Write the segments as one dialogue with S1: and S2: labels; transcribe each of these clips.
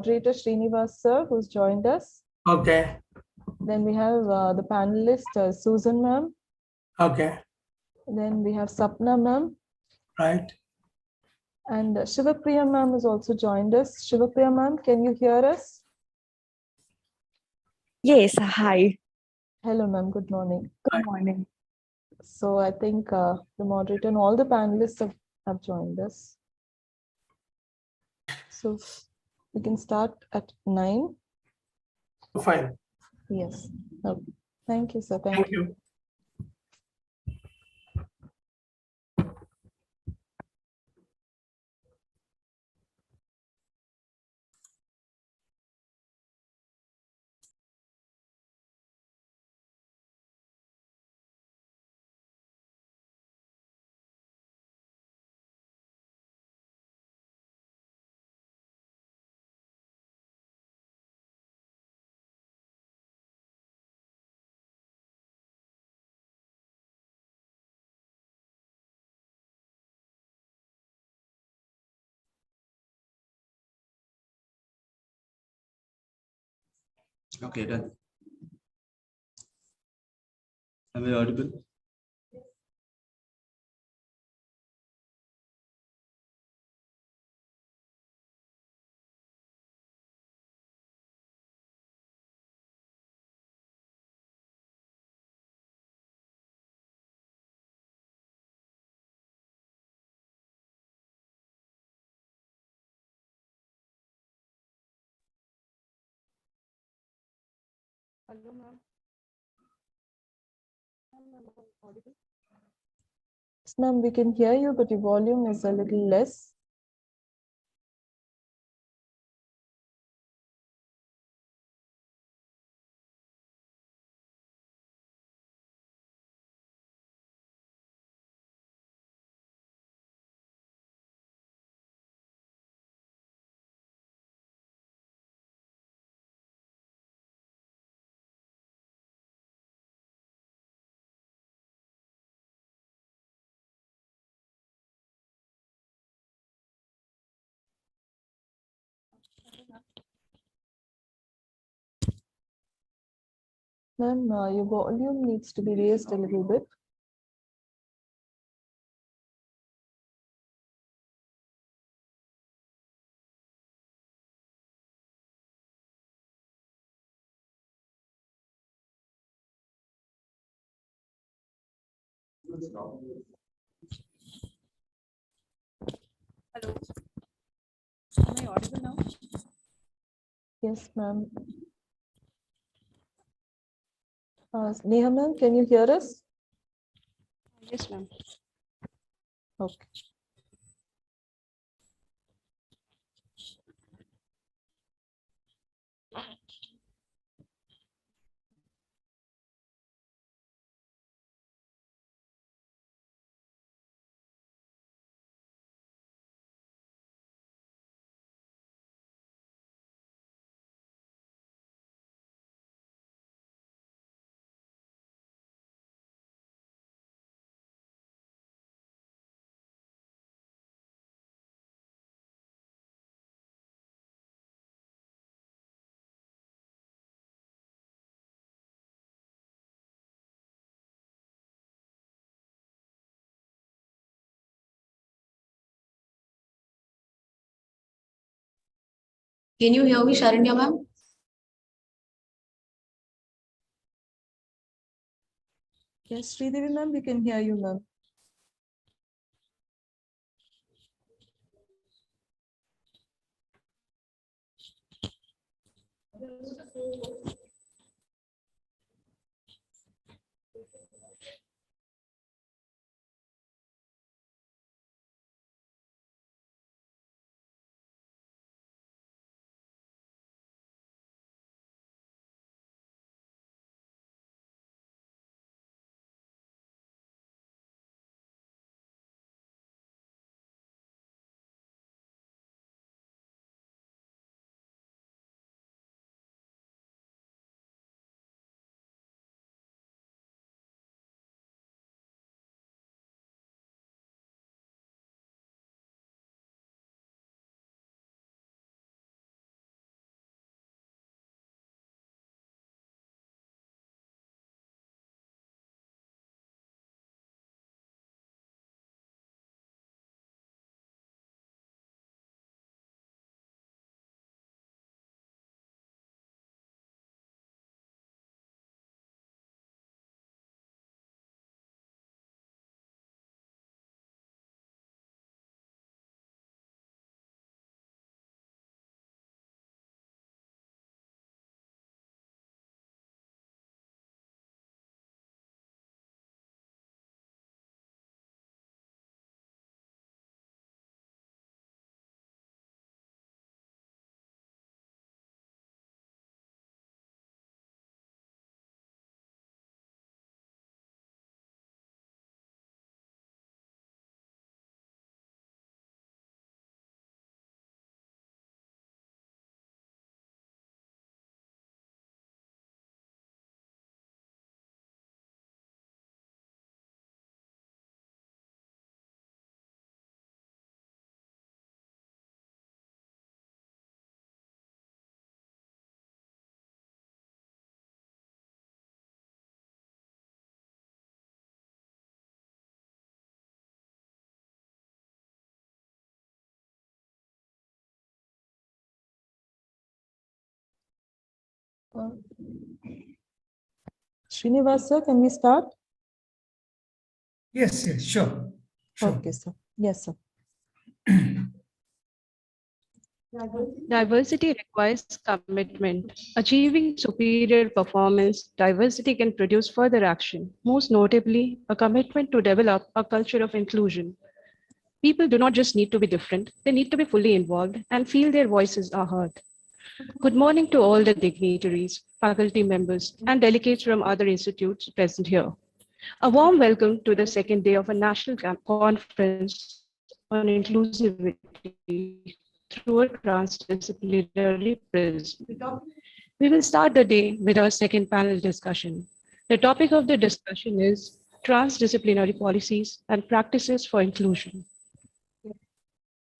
S1: moderator Srinivas sir, who's joined us.
S2: Okay.
S1: Then we have the panelist Susan ma'am.
S2: Okay.
S1: Then we have Sapna ma'am.
S2: Right.
S1: And Shivapriya ma'am has also joined us. Shivapriya ma'am, can you hear us?
S3: Yes, hi.
S1: Hello ma'am, good morning.
S3: Good morning.
S1: So I think the moderator and all the panelists have joined us. So we can start at 9.
S2: Fine.
S1: Yes. Okay. Thank you, sir.
S2: Thank you.
S4: Okay, done. Am I audible?
S1: Hello, ma'am. Yes, ma'am, we can hear you, but your volume is a little less. Ma'am, your volume needs to be raised a little bit.
S3: Hello. Am I audible now?
S1: Yes, ma'am. Neha, ma'am, can you hear us?
S3: Yes, ma'am.
S1: Okay.
S5: Can you hear me, Sharanya ma'am?
S1: Yes, Sridevi, ma'am, we can hear you, ma'am. Srinivas, sir, can we start?
S2: Yes, yes, sure. Sure.
S1: Okay, sir. Yes, sir.
S3: Diversity requires commitment. Achieving superior performance, diversity can produce further action, most notably, a commitment to develop a culture of inclusion. People do not just need to be different, they need to be fully involved and feel their voices are heard. Good morning to all the dignitaries, faculty members, and delegates from other institutes present here. A warm welcome to the second day of a national conference on inclusivity through a transdisciplinary prism. We will start the day with our second panel discussion. The topic of the discussion is transdisciplinary policies and practices for inclusion.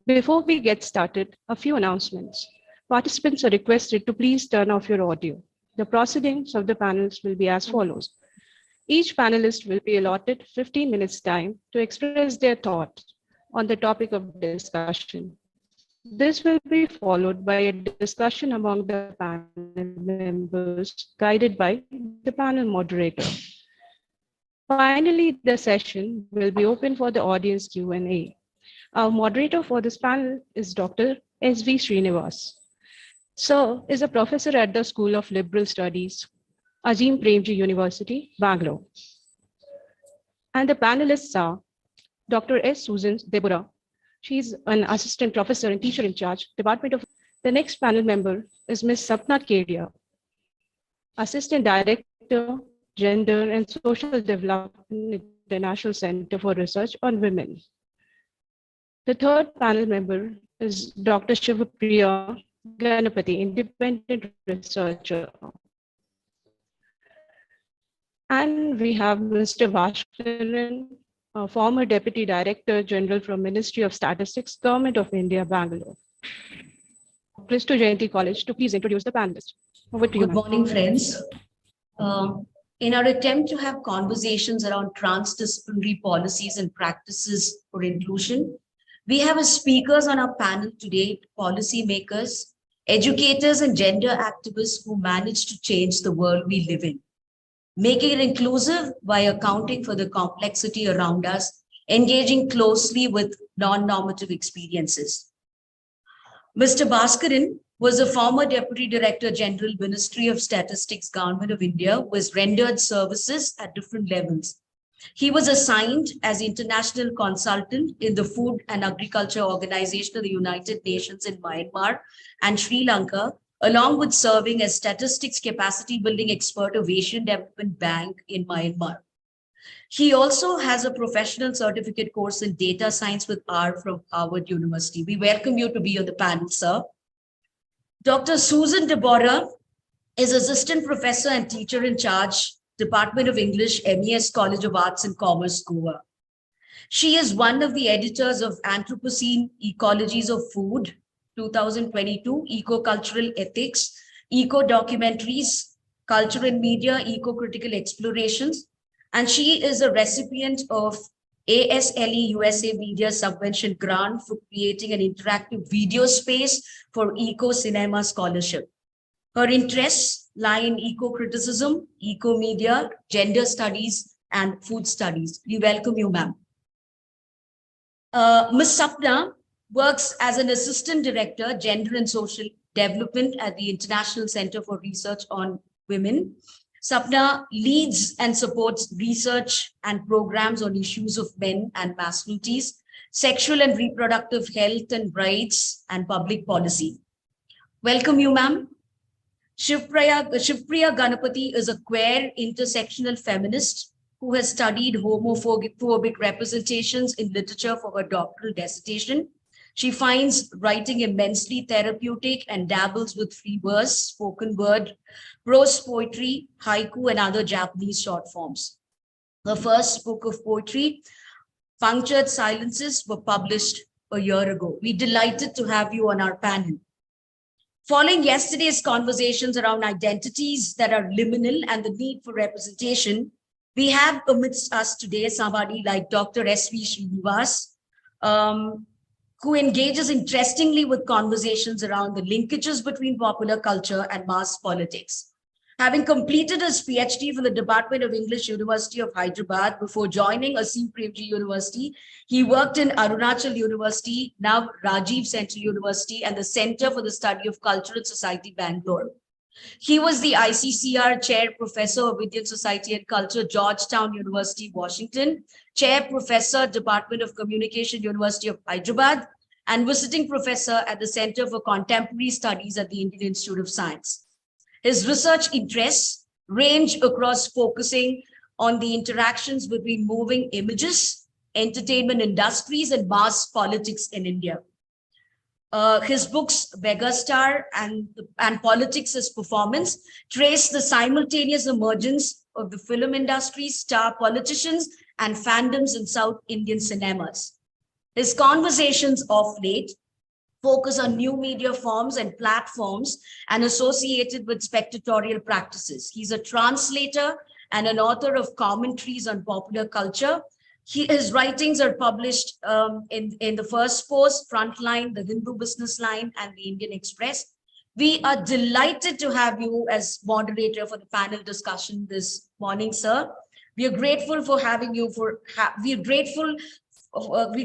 S3: Before we get started, a few announcements. Participants are requested to please turn off your audio. The proceedings of the panels will be as follows. Each panelist will be allotted 15 minutes time to express their thoughts on the topic of discussion. This will be followed by a discussion among the panel members guided by the panel moderator. Finally, the session will be open for the audience Q&A. Our moderator for this panel is Dr. S.V. Srinivas. Sir is a professor at the School of Liberal Studies, Azim Premji University, Bangalore. And the panelists are Dr. S. Susan Deborah. She's an assistant professor and teacher in charge, Department of. The next panel member is Ms. Sapna Kedia, Assistant Director, Gender and Social Development, International Center for Research on Women. The third panel member is Dr. Shivapriya Ganapati, independent researcher. And we have Mr. Bhaskaran, a former Deputy Director General from Ministry of Statistics, Government of India, Bangalore. Kristu Jayanti College to please introduce the panelists. Over to you.
S5: Good morning, friends. In our attempt to have conversations around transdisciplinary policies and practices for inclusion, we have as speakers on our panel today, policymakers, educators, and gender activists who manage to change the world we live in, making it inclusive by accounting for the complexity around us, engaging closely with non-normative experiences. Mr. Bhaskaran was a former Deputy Director General, Ministry of Statistics, Government of India, who has rendered services at different levels. He was assigned as international consultant in the Food and Agriculture Organization of the United Nations in Myanmar and Sri Lanka, along with serving as statistics capacity building expert of Asian Development Bank in Myanmar. He also has a professional certificate course in data science with R from Harvard University. We welcome you to be on the panel, sir. Dr. Susan Deborah is assistant professor and teacher in charge, Department of English, MES College of Arts and Commerce, Goa. She is one of the editors of Anthropocene Ecologies of Food, 2022, Eco-Cultural Ethics, Eco-Documentaries, Culture and Media, Eco-Critical Explorations, and she is a recipient of ASLE USA Media Subvention Grant for creating an interactive video space for eco-cinema scholarship. Her interests lie in eco-criticism, eco-media, gender studies, and food studies. We welcome you, ma'am. Ms. Sapna works as an Assistant Director, Gender and Social Development at the International Center for Research on Women. Sapna leads and supports research and programs on issues of men and masculinities, sexual and reproductive health and rights, and public policy. Welcome you, ma'am. Shivapriya Ganapati is a queer intersectional feminist who has studied homophobic representations in literature for her doctoral dissertation. She finds writing immensely therapeutic and dabbles with free verse, spoken word, prose poetry, haiku, and other Japanese short forms. Her first book of poetry, Punctured Silences, were published a year ago. We're delighted to have you on our panel. Following yesterday's conversations around identities that are liminal and the need for representation, we have amidst us today somebody like Dr. S.V. Srinivas, who engages interestingly with conversations around the linkages between popular culture and mass politics. Having completed his PhD from the Department of English, University of Hyderabad, before joining Asim Premji University, he worked in Arunachal University, now Rajiv Central University, and the Center for the Study of Culture and Society, Bangalore. He was the ICCR Chair Professor of Indian Society and Culture, Georgetown University, Washington, Chair Professor, Department of Communication, University of Hyderabad, and visiting professor at the Center for Contemporary Studies at the Indian Institute of Science. His research interests range across focusing on the interactions between moving images, entertainment industries, and mass politics in India. His books, Megastar and Politics as Performance, trace the simultaneous emergence of the film industry, star politicians, and fandoms in South Indian cinemas. His conversations of late focus on new media forms and platforms and associated with spectatorial practices. He's a translator and an author of commentaries on popular culture. His writings are published in the First Post, Frontline, the Hindu Business Line, and the Indian Express. We are delighted to have you as moderator for the panel discussion this morning, sir. We are grateful for having you. We're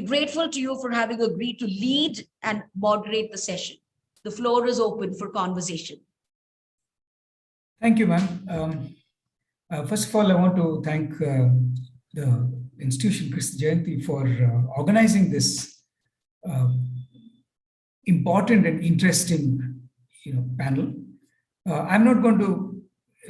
S5: grateful to you for having agreed to lead and moderate the session. The floor is open for conversation.
S2: Thank you, ma'am. First of all, I want to thank the institution, Kristu Jayanti, for organizing this important and interesting, panel. I'm not going to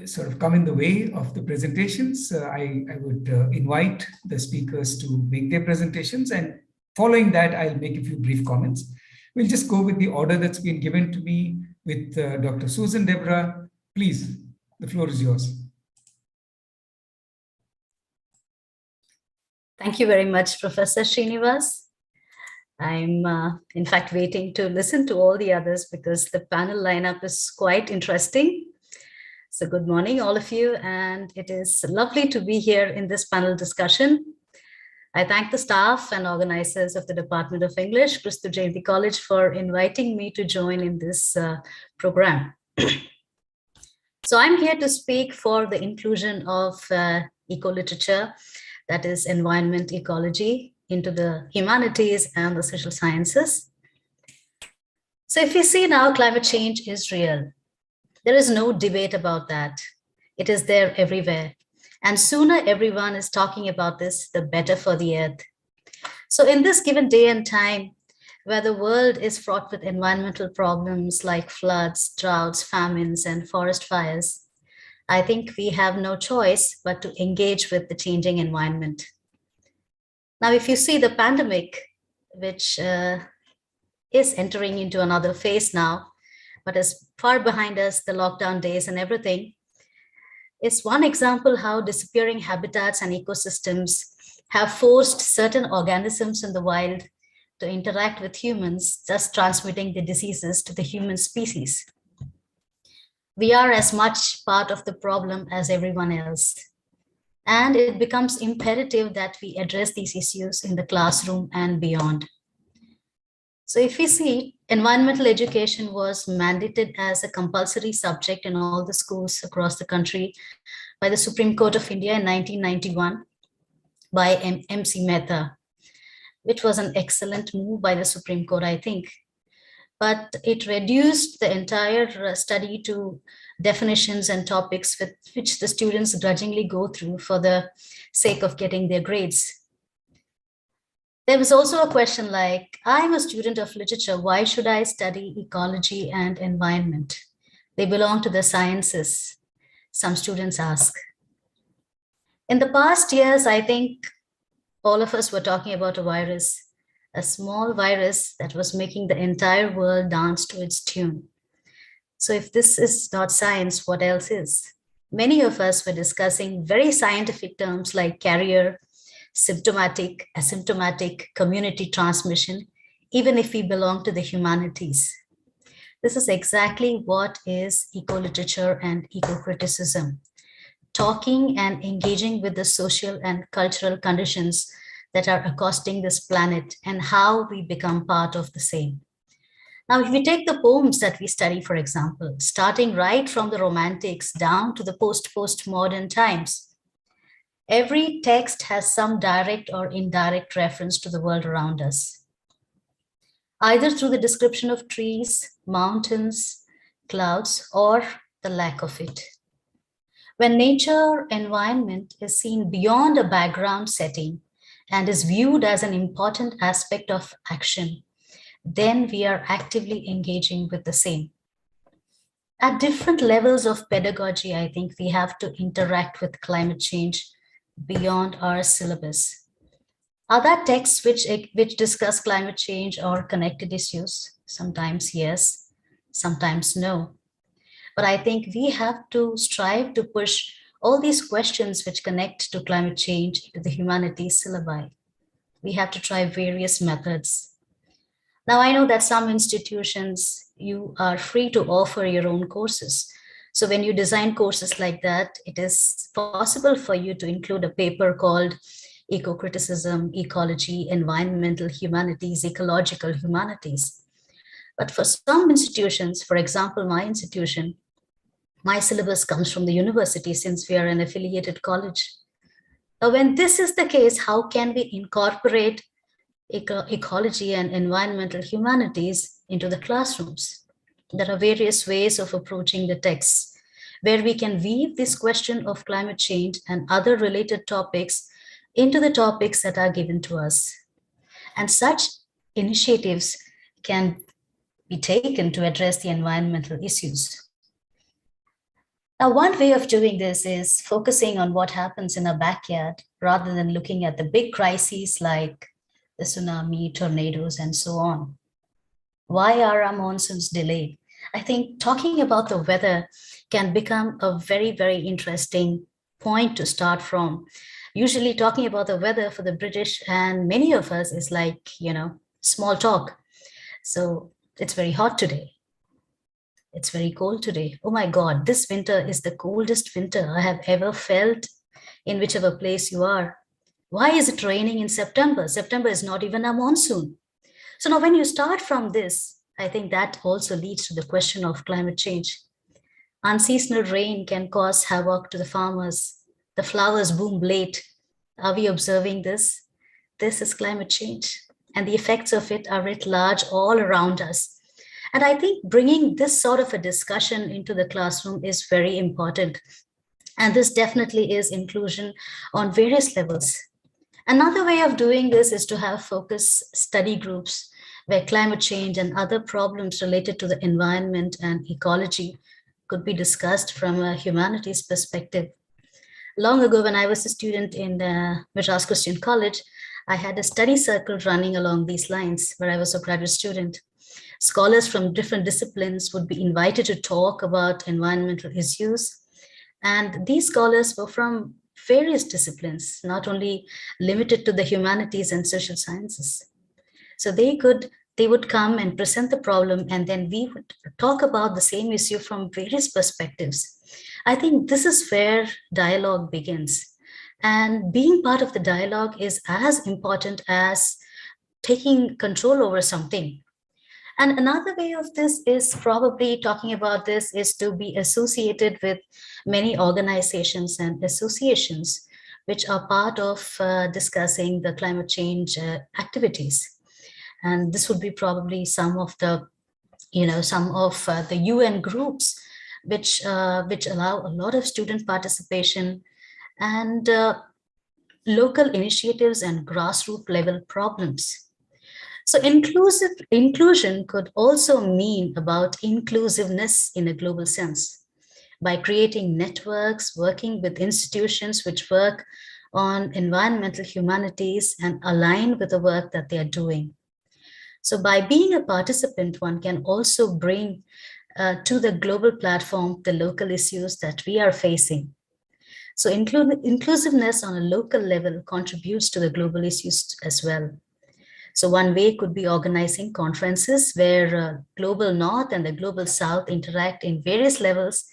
S2: sort of come in the way of the presentations. I would invite the speakers to make their presentations, and following that, I'll make a few brief comments. We'll just go with the order that's been given to me with Dr. Susan Deborah. Please, the floor is yours.
S6: Thank you very much, Professor Srinivas. I'm in fact waiting to listen to all the others because the panel lineup is quite interesting. So good morning, all of you, and it is lovely to be here in this panel discussion. I thank the staff and organizers of the Department of English, Kristu Jayanti College, for inviting me to join in this program. So I'm here to speak for the inclusion of eco-literature, that is environment ecology, into the humanities and the social sciences. So if you see now, climate change is real. There is no debate about that. It is there everywhere. And sooner everyone is talking about this, the better for the earth. So in this given day and time, where the world is fraught with environmental problems like floods, droughts, famines, and forest fires, I think we have no choice but to engage with the changing environment. Now, if you see the pandemic, which is entering into another phase now, but is far behind us, the lockdown days and everything, is one example how disappearing habitats and ecosystems have forced certain organisms in the wild to interact with humans, thus transmitting the diseases to the human species. We are as much part of the problem as everyone else. And it becomes imperative that we address these issues in the classroom and beyond. So if we see, environmental education was mandated as a compulsory subject in all the schools across the country by the Supreme Court of India in 1991 by M.C. Mehta, which was an excellent move by the Supreme Court, I think. But it reduced the entire study to definitions and topics with which the students grudgingly go through for the sake of getting their grades. There was also a question like, I'm a student of literature, why should I study ecology and environment? They belong to the sciences, some students ask. In the past years, I think all of us were talking about a virus, a small virus that was making the entire world dance to its tune. So if this is not science, what else is? Many of us were discussing very scientific terms like carrier, symptomatic, asymptomatic, community transmission, even if we belong to the humanities. This is exactly what is eco-literature and eco-criticism. Talking and engaging with the social and cultural conditions that are accosting this planet and how we become part of the same. Now, if we take the poems that we study, for example, starting right from the Romantics down to the postmodern times, every text has some direct or indirect reference to the world around us, either through the description of trees, mountains, clouds, or the lack of it. When nature environment is seen beyond a background setting and is viewed as an important aspect of action, then we are actively engaging with the same. At different levels of pedagogy, I think we have to interact with climate change beyond our syllabus. Are there texts which discuss climate change or connected issues? Sometimes yes, sometimes no. But I think we have to strive to push all these questions which connect to climate change into the humanities syllabi. We have to try various methods. Now, I know that some institutions, you are free to offer your own courses. So when you design courses like that, it is possible for you to include a paper called Eco-Criticism, Ecology, Environmental Humanities, Ecological Humanities. But for some institutions, for example, my institution, my syllabus comes from the university since we are an affiliated college. Now, when this is the case, how can we incorporate ecology and environmental humanities into the classrooms? There are various ways of approaching the texts where we can weave this question of climate change and other related topics into the topics that are given to us. And such initiatives can be taken to address the environmental issues. Now, one way of doing this is focusing on what happens in our backyard rather than looking at the big crises like the tsunami, tornadoes, and so on. Why are our monsoons delayed? I think talking about the weather can become a very, very interesting point to start from. Usually talking about the weather for the British and many of us is like, small talk. So it's very hot today. It's very cold today. Oh my God, this winter is the coldest winter I have ever felt in whichever place you are. Why is it raining in September? September is not even a monsoon. So now when you start from this, I think that also leads to the question of climate change. Unseasonal rain can cause havoc to the farmers. The flowers bloom late. Are we observing this? This is climate change, and the effects of it are writ large all around us. And I think bringing this sort of a discussion into the classroom is very important. And this definitely is inclusion on various levels. Another way of doing this is to have focus study groups where climate change and other problems related to the environment and ecology could be discussed from a humanities perspective. Long ago, when I was a student in Madras Christian College, I had a study circle running along these lines where I was a graduate student. Scholars from different disciplines would be invited to talk about environmental issues. And these scholars were from various disciplines, not only limited to the humanities and social sciences. So they would come and present the problem, and then we would talk about the same issue from various perspectives. I think this is where dialogue begins. And being part of the dialogue is as important as taking control over something. And another way of this is probably talking about this is to be associated with many organizations and associations which are part of discussing the climate change activities. And this would be probably some of the UN groups which allow a lot of student participation and local initiatives and grassroots level problems. So inclusion could also mean about inclusiveness in a global sense by creating networks, working with institutions which work on environmental humanities and align with the work that they are doing. So by being a participant, one can also bring to the global platform the local issues that we are facing. So inclusiveness on a local level contributes to the global issues as well. So one way could be organizing conferences where global North and the global South interact in various levels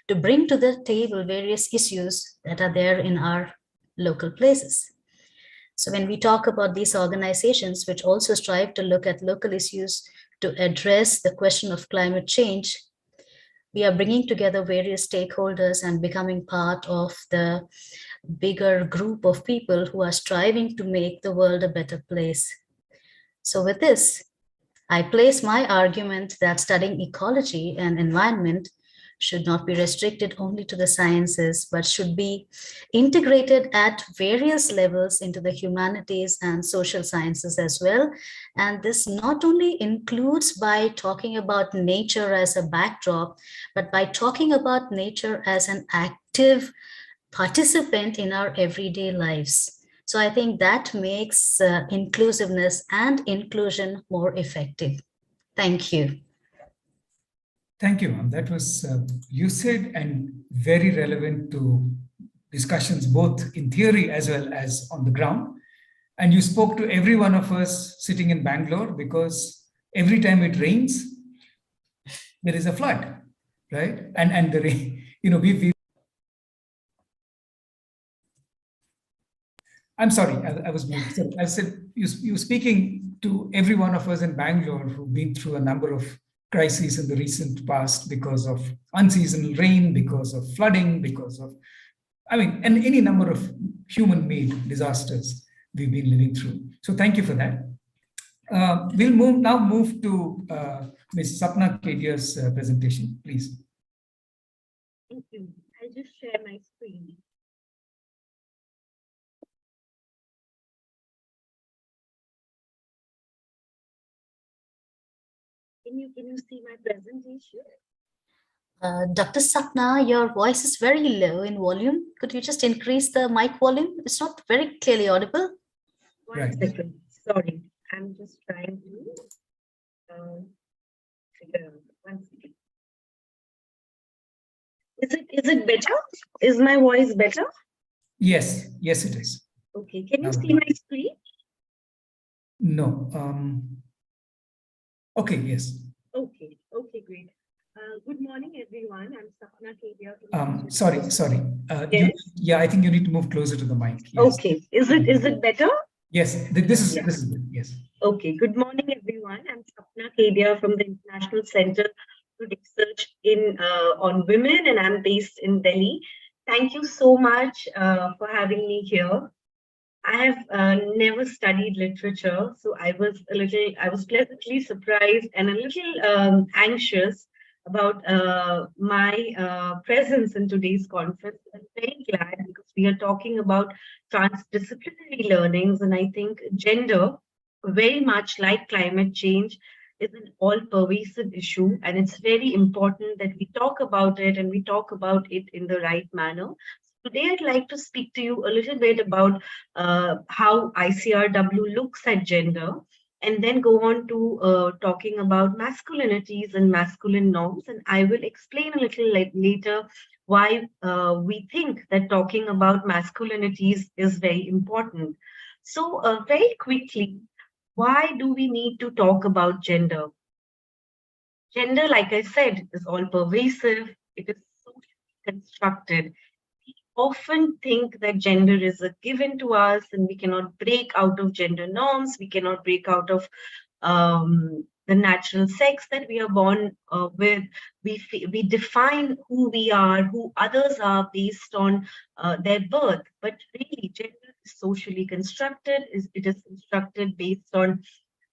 S6: to bring to the table various issues that are there in our local places. So when we talk about these organizations, which also strive to look at local issues to address the question of climate change, we are bringing together various stakeholders and becoming part of the bigger group of people who are striving to make the world a better place. So with this, I place my argument that studying ecology and environment should not be restricted only to the sciences, but should be integrated at various levels into the humanities and social sciences as well. And this not only includes by talking about nature as a backdrop, but by talking about nature as an active participant in our everyday lives. So I think that makes inclusiveness and inclusion more effective. Thank you.
S2: Thank you, ma'am. That was lucid and very relevant to discussions, both in theory as well as on the ground. And you spoke to every one of us sitting in Bangalore, because every time it rains, there is a flood, right? And the rain, we I'm sorry, I was mute. So I said, you speaking to every one of us in Bangalore who've been through a number of crises in the recent past because of unseasonal rain, because of flooding, because of, and any number of human-made disasters we've been living through. So thank you for that. We'll move to Ms. Sapna Kedia's presentation, please.
S7: Thank you. I'll just share my screen. Can you see my presentation?
S6: Dr. Sapna, your voice is very low in volume. Could you just increase the mic volume? It's not very clearly audible.
S7: One second. Sorry, I'm just trying to figure out. 1 second. Is it better? Is my voice better?
S2: Yes, it is.
S7: Okay. Can you see my screen?
S2: No. Okay, yes.
S7: Okay, great. Good morning, everyone. I'm Sapna Kedia.
S2: Sorry.
S7: Yes?
S2: I think you need to move closer to the mic. Yes.
S7: Okay. Is it better?
S2: Yes, this is good. Yes.
S7: Okay. Good morning, everyone. I'm Sapna Kedia from the International Center for Research on Women, and I'm based in Delhi. Thank you so much for having me here. I have never studied literature, so I was pleasantly surprised and a little anxious about my presence in today's conference. I'm very glad, because we are talking about transdisciplinary learnings, and I think gender, very much like climate change, is an all-pervasive issue, and it's very important that we talk about it, and we talk about it in the right manner. Today, I'd like to speak to you a little bit about how ICRW looks at gender, and then go on to talking about masculinities and masculine norms. And I will explain a little later why we think that talking about masculinities is very important. So very quickly, why do we need to talk about gender? Gender, like I said, is all pervasive. It is socially constructed. Often think that gender is a given to us, and we cannot break out of gender norms. We cannot break out of the natural sex that we are born with. We define who we are, who others are, based on their birth. But really, gender is socially constructed. It is constructed based on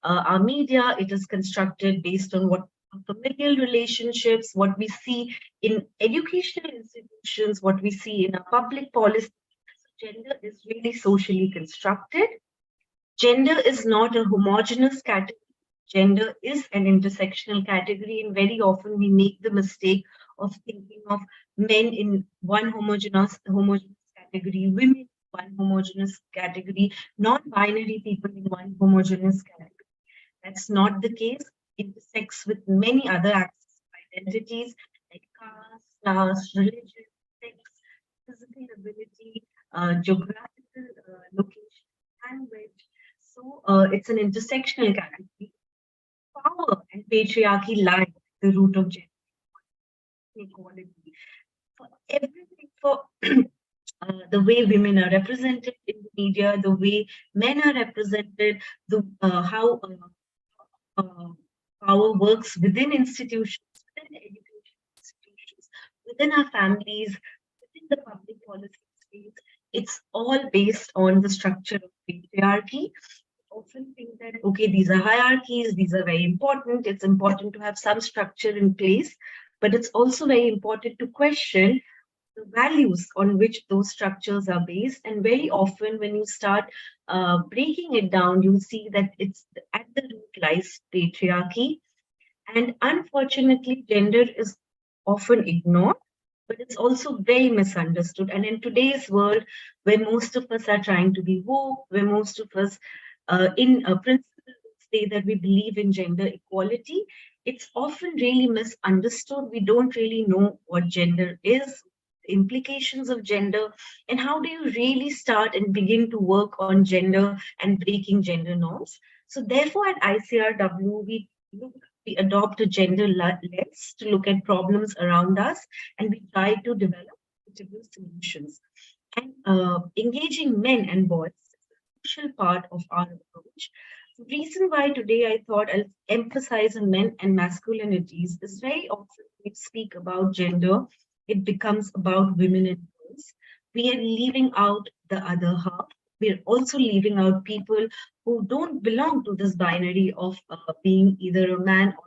S7: our media. It is constructed based on what familial relationships, what we see in educational institutions, what we see in our public policy. So gender is really socially constructed. Gender is not a homogeneous category. Gender is an intersectional category, and very often we make the mistake of thinking of men in one homogeneous category, women in one homogeneous category, non-binary people in one homogeneous category. That's not the case. Intersects with many other axes of identities like caste, class, religion, sex, physical ability, geographical location, language. So it's an intersectional category. Power and patriarchy lie at the root of gender inequality. For everything, for the way women are represented in the media, the way men are represented, how power works within institutions, within education institutions, within our families, within the public policy space. It's all based on the structure of patriarchy. Often think that, okay, these are hierarchies, these are very important. It's important to have some structure in place, but it's also very important to question the values on which those structures are based. And very often, when you start breaking it down, you see that it's at the root lies patriarchy. And unfortunately, gender is often ignored, but it's also very misunderstood. And in today's world, where most of us are trying to be woke, where most of us in principle say that we believe in gender equality, it's often really misunderstood. We don't really know what gender is, implications of gender, and how do you really start and begin to work on gender and breaking gender norms. So therefore, at ICRW, we adopt a gender lens to look at problems around us, and we try to develop suitable solutions. And engaging men and boys is a crucial part of our approach. The reason why today I thought I'll emphasize on men and masculinities is very often when we speak about gender, it becomes about women and girls. We are leaving out the other half. We're also leaving out people who don't belong to this binary of being either a man or.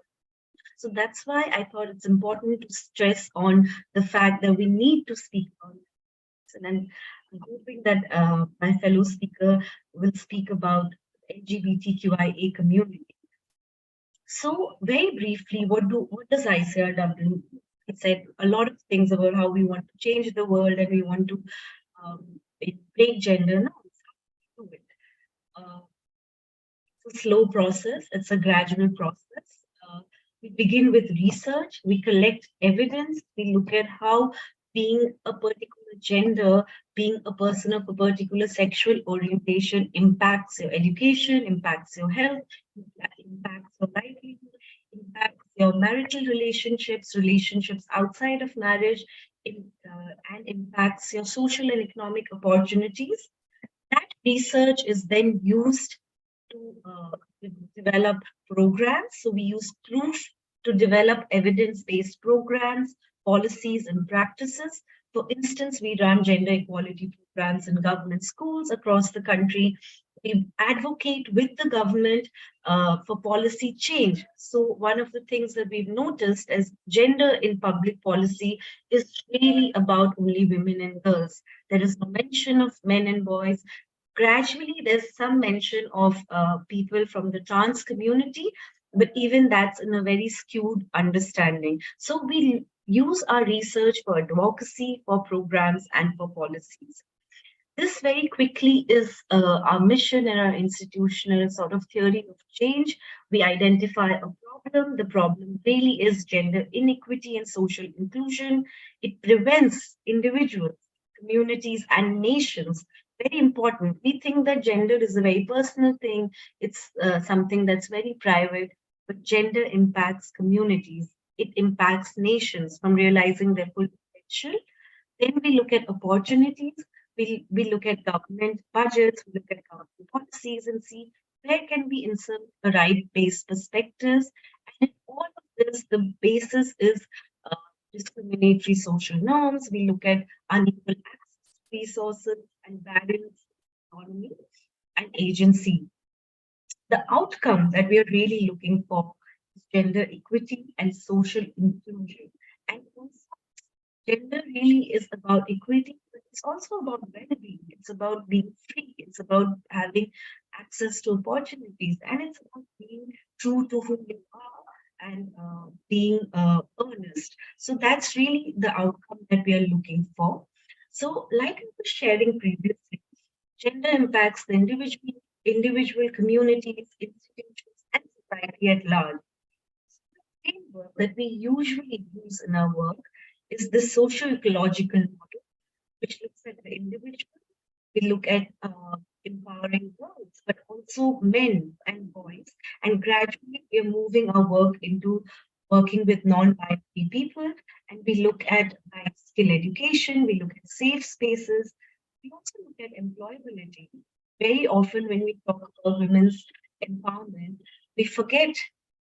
S7: So that's why I thought it's important to stress on the fact that we need to speak on this. And I'm hoping that my fellow speaker will speak about the LGBTQIA community. So very briefly, what does ICRW? It said a lot of things about how we want to change the world and we want to break gender norms. Do it. It's a slow process. It's a gradual process. We begin with research. We collect evidence. We look at how being a particular gender, being a person of a particular sexual orientation impacts your education, impacts your health, impacts your livelihood, impacts your marital relationships, relationships outside of marriage, and impacts your social and economic opportunities. That research is then used to develop programs. So we use proof to develop evidence-based programs, policies, and practices. For instance, we run gender equality programs in government schools across the country. We advocate with the government for policy change. So one of the things that we've noticed is gender in public policy is really about only women and girls. There is no mention of men and boys. Gradually, there's some mention of people from the trans community, but even that's in a very skewed understanding. So we use our research for advocacy, for programs, and for policies. This very quickly is our mission and our institutional sort of theory of change. We identify a problem. The problem really is gender inequity and social inclusion. It prevents individuals, communities, and nations. Very important. We think that gender is a very personal thing. It's something that's very private, but gender impacts communities. It impacts nations from realizing their full potential. Then we look at opportunities. We look at government budgets, we look at government policies and see where can we insert the right-based perspectives. And in all of this, the basis is discriminatory social norms. We look at unequal access to resources and barriers to economy and agency. The outcome that we are really looking for is gender equity and social inclusion. And also, gender really is about equity, but it's also about well-being. It's about being free. It's about having access to opportunities. And it's about being true to who you are and being earnest. So that's really the outcome that we are looking for. So like I was sharing previously, gender impacts the individual communities, institutions, and society at large. The framework that we usually use in our work is the social ecological model, which looks at the individual. We look at empowering girls, but also men and boys. And gradually, we are moving our work into working with non-binary people. And we look at life skill education. We look at safe spaces. We also look at employability. Very often, when we talk about women's empowerment, we forget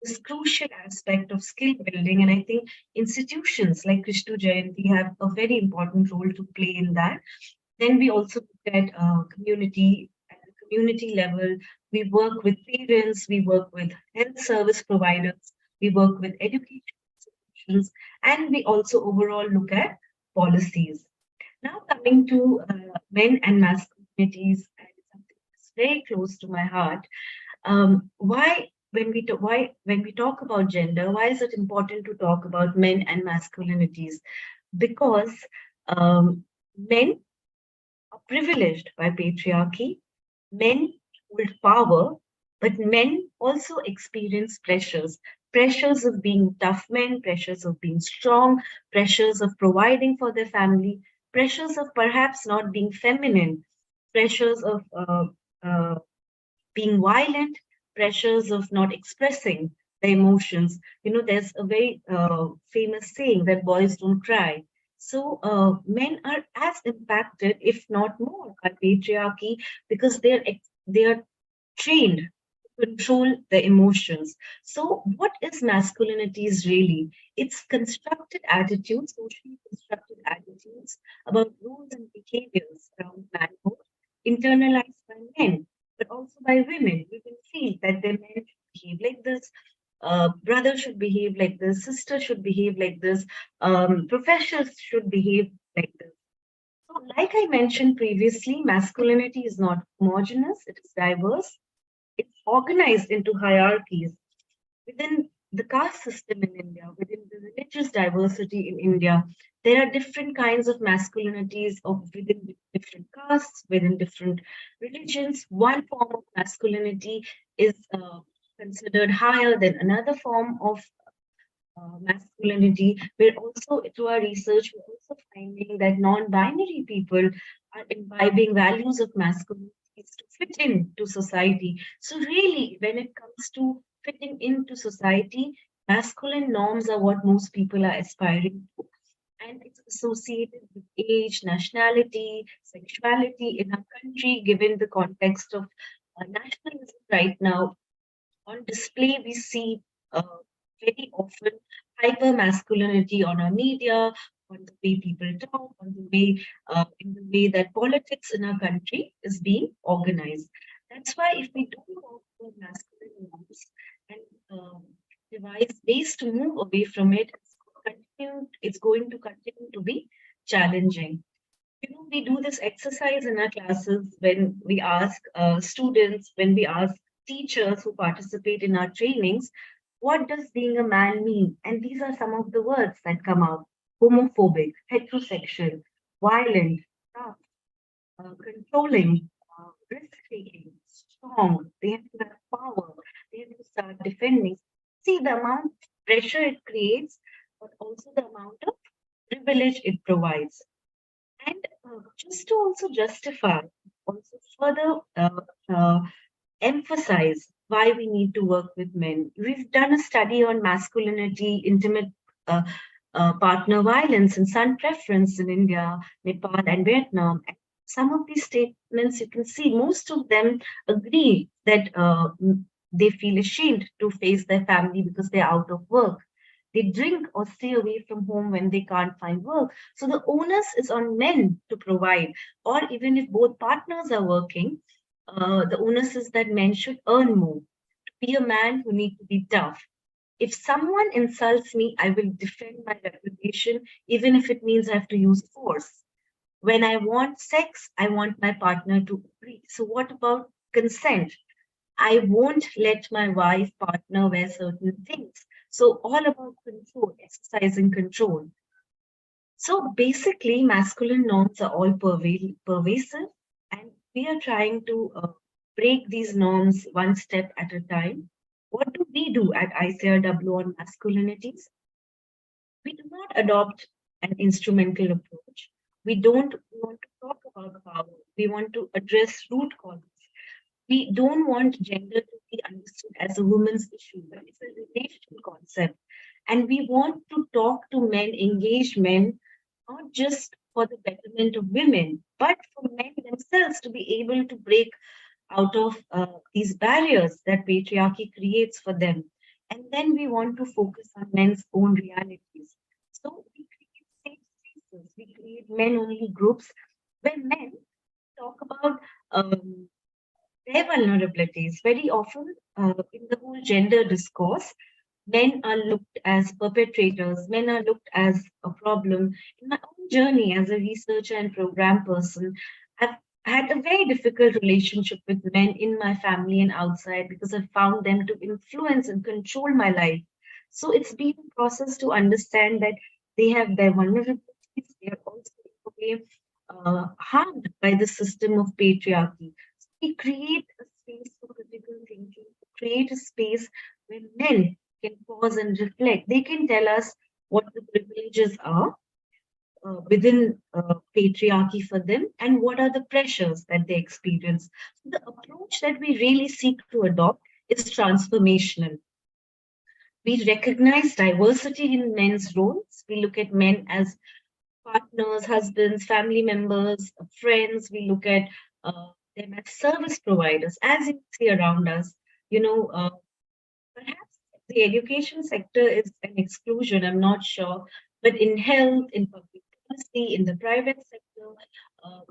S7: this crucial aspect of skill building. And I think institutions like Kristu, Jayanti have a very important role to play in that. Then we also look at community. At the community level, we work with parents, we work with health service providers, we work with education institutions, and we also overall look at policies. Now coming to men and masculinities, and something that's very close to my heart. Why when we talk about gender, why is it important to talk about men and masculinities? Because men are privileged by patriarchy, men hold power, but men also experience pressures of being tough men, pressures of being strong, pressures of providing for their family, pressures of perhaps not being feminine, pressures of being violent, pressures of not expressing the emotions. You know, there's a very famous saying that boys don't cry. So men are as impacted, if not more, by patriarchy because they are trained to control their emotions. So what is masculinity is really? It's constructed attitudes, socially constructed attitudes about rules and behaviors around manhood, internalized by men, but also by women. Women feel that their men should behave like this, brother should behave like this, sister should behave like this, professors should behave like this. So, like I mentioned previously, masculinity is not homogeneous, it is diverse. It's organized into hierarchies within the caste system in India, within the religious diversity in India. There are different kinds of masculinities within different castes, within different religions. One form of masculinity is considered higher than another form of masculinity. We're also, through our research, we're also finding that non-binary people are imbibing values of masculinity to fit into society. So really, when it comes to fitting into society, masculine norms are what most people are aspiring to. And it's associated with age, nationality, sexuality in our country, given the context of nationalism right now. On display, we see very often hyper masculinity on our media, on the way people talk, on the way in the way that politics in our country is being organized. That's why if we don't talk about masculine norms and devise ways to move away from it, it's going to continue to be challenging. You know, we do this exercise in our classes when we ask students, when we ask teachers who participate in our trainings, what does being a man mean? And these are some of the words that come out: homophobic, heterosexual, violent, tough, controlling, risk-taking, strong. They have to have power. They have to start defending. See the amount of pressure it creates, but also the amount of privilege it provides. And just to also justify, also further emphasize why we need to work with men. We've done a study on masculinity, intimate partner violence, and son preference in India, Nepal, and Vietnam. And some of these statements, you can see most of them agree that they feel ashamed to face their family because they're out of work. They drink or stay away from home when they can't find work. So the onus is on men to provide, or even if both partners are working, the onus is that men should earn more. To be a man, you need to be tough. If someone insults me, I will defend my reputation, even if it means I have to use force. When I want sex, I want my partner to agree. So what about consent? I won't let my wife, partner wear certain things. So all about control, exercising control. So basically, masculine norms are all pervasive, and we are trying to break these norms one step at a time. What do we do at ICRW on masculinities? We do not adopt an instrumental approach. We don't want to talk about power. We want to address root causes. We don't want gender to be understood as a woman's issue, but it's a relational concept. And we want to talk to men, engage men, not just for the betterment of women, but for men themselves to be able to break out of these barriers that patriarchy creates for them. And then we want to focus on men's own realities. So we create safe spaces, we create men-only groups where men talk about their vulnerabilities. Very often in the whole gender discourse, men are looked as perpetrators, men are looked as a problem. In my own journey as a researcher and program person, I've had a very difficult relationship with men in my family and outside because I found them to influence and control my life. So it's been a process to understand that they have their vulnerabilities, they are also in a way harmed by the system of patriarchy. So we create a space for critical thinking, create a space where men can pause and reflect. They can tell us what the privileges are within patriarchy for them and what are the pressures that they experience. So the approach that we really seek to adopt is transformational. We recognize diversity in men's roles. We look at men as partners, husbands, family members, friends. We look at them as service providers, as you see around us. Perhaps the education sector is an exclusion, I'm not sure, but in health, in public policy, in the private sector,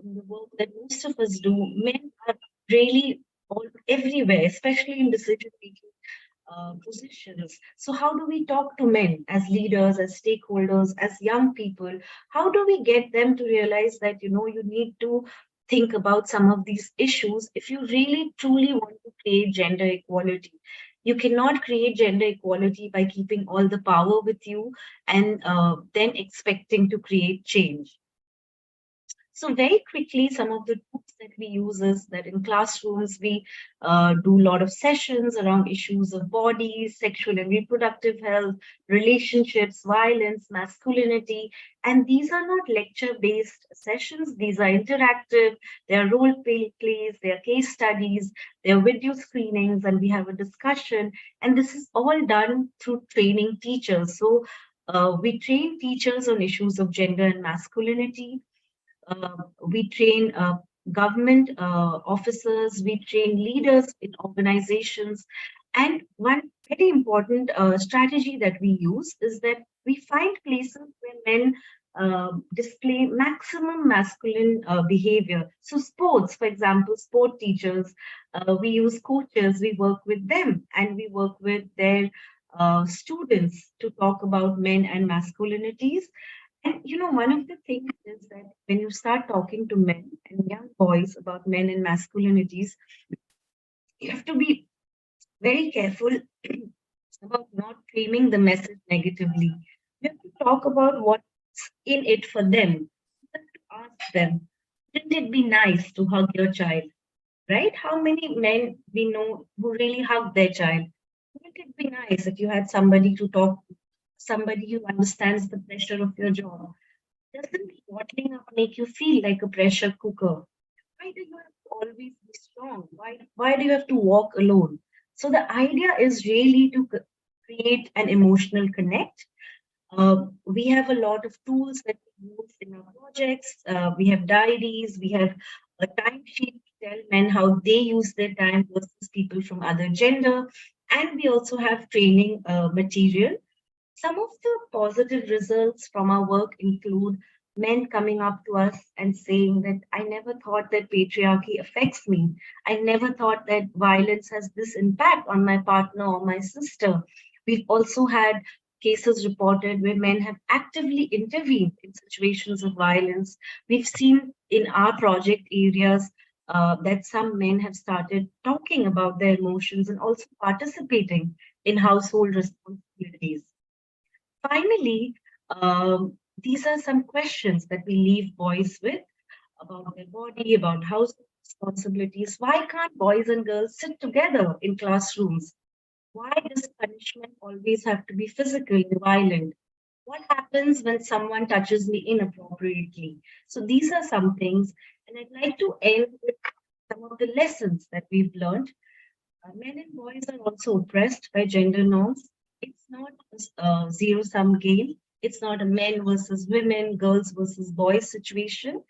S7: in the work that most of us do, men are really everywhere, especially in decision-making positions. So how do we talk to men as leaders, as stakeholders, as young people? How do we get them to realize that, you need to think about some of these issues if you really truly want to create gender equality? You cannot create gender equality by keeping all the power with you and then expecting to create change. So very quickly, some of the tools that we use is that in classrooms, we do a lot of sessions around issues of body, sexual and reproductive health, relationships, violence, masculinity. And these are not lecture-based sessions. These are interactive. They are role plays, they are case studies, they are video screenings, and we have a discussion. And this is all done through training teachers. So we train teachers on issues of gender and masculinity. We train government officers, we train leaders in organizations. And one very important strategy that we use is that we find places where men display maximum masculine behavior. So sports, for example, sport teachers, we use coaches, we work with them and we work with their students to talk about men and masculinities. And one of the things is that when you start talking to men and young boys about men and masculinities, you have to be very careful about not framing the message negatively. You have to talk about what's in it for them. You have to ask them, wouldn't it be nice to hug your child? Right? How many men we know who really hug their child? Wouldn't it be nice if you had somebody to talk to? Somebody who understands the pressure of your job. Doesn't bottling up make you feel like a pressure cooker? Why do you have to always be strong? Why do you have to walk alone? So the idea is really to create an emotional connect. We have a lot of tools that we use in our projects. We have diaries, we have a timesheet to tell men how they use their time versus people from other gender. And we also have training material. Some of the positive results from our work include men coming up to us and saying that I never thought that patriarchy affects me. I never thought that violence has this impact on my partner or my sister. We've also had cases reported where men have actively intervened in situations of violence. We've seen in our project areas that some men have started talking about their emotions and also participating in household responsibilities. Finally, these are some questions that we leave boys with about their body, about household responsibilities. Why can't boys and girls sit together in classrooms? Why does punishment always have to be physical and violent? What happens when someone touches me inappropriately? So these are some things, and I'd like to end with some of the lessons that we've learned. Men and boys are also oppressed by gender norms. It's not a zero-sum game. It's not a men versus women, girls versus boys situation.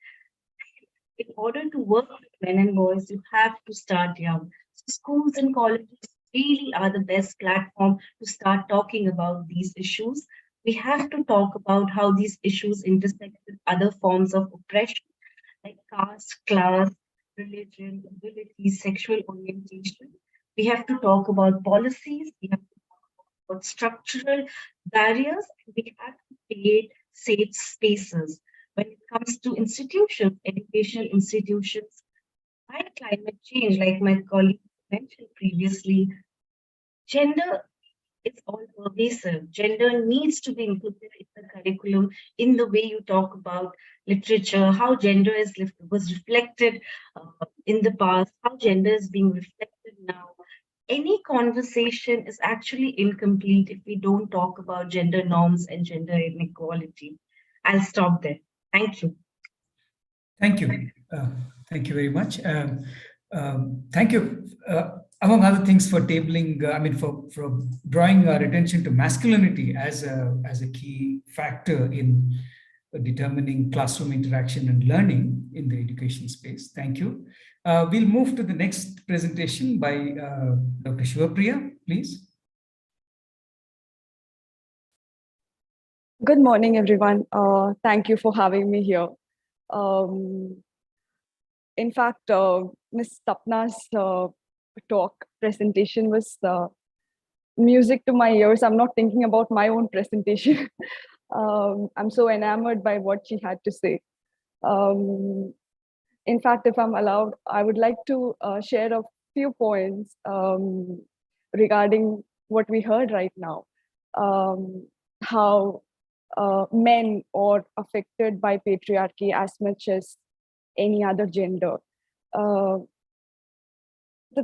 S7: In order to work with men and boys, you have to start young. So schools and colleges really are the best platform to start talking about these issues. We have to talk about how these issues intersect with other forms of oppression, like caste, class, religion, ability, sexual orientation. We have to talk about policies. We have to talk about structural barriers. And we have to create safe spaces. When it comes to institutions, education institutions, and climate change, like my colleague mentioned previously, gender is all pervasive. Gender needs to be included in the curriculum in the way you talk about literature, how gender was reflected in the past, how gender is being reflected now. Any conversation is actually incomplete if we don't talk about gender norms and gender inequality. I'll stop there. Thank you.
S2: Thank you. Thank you very much. Thank you, among other things, for tabling, for drawing our attention to masculinity as a key factor in determining classroom interaction and learning in the education space. Thank you. We'll move to the next presentation by Dr. Shivapriya, please.
S8: Good morning, everyone. Thank you for having me here. In fact, Ms. Tapna's presentation was music to my ears. I'm not thinking about my own presentation. I'm so enamored by what she had to say. In fact, if I'm allowed, I would like to share a few points regarding what we heard right now. How men are affected by patriarchy as much as any other gender. The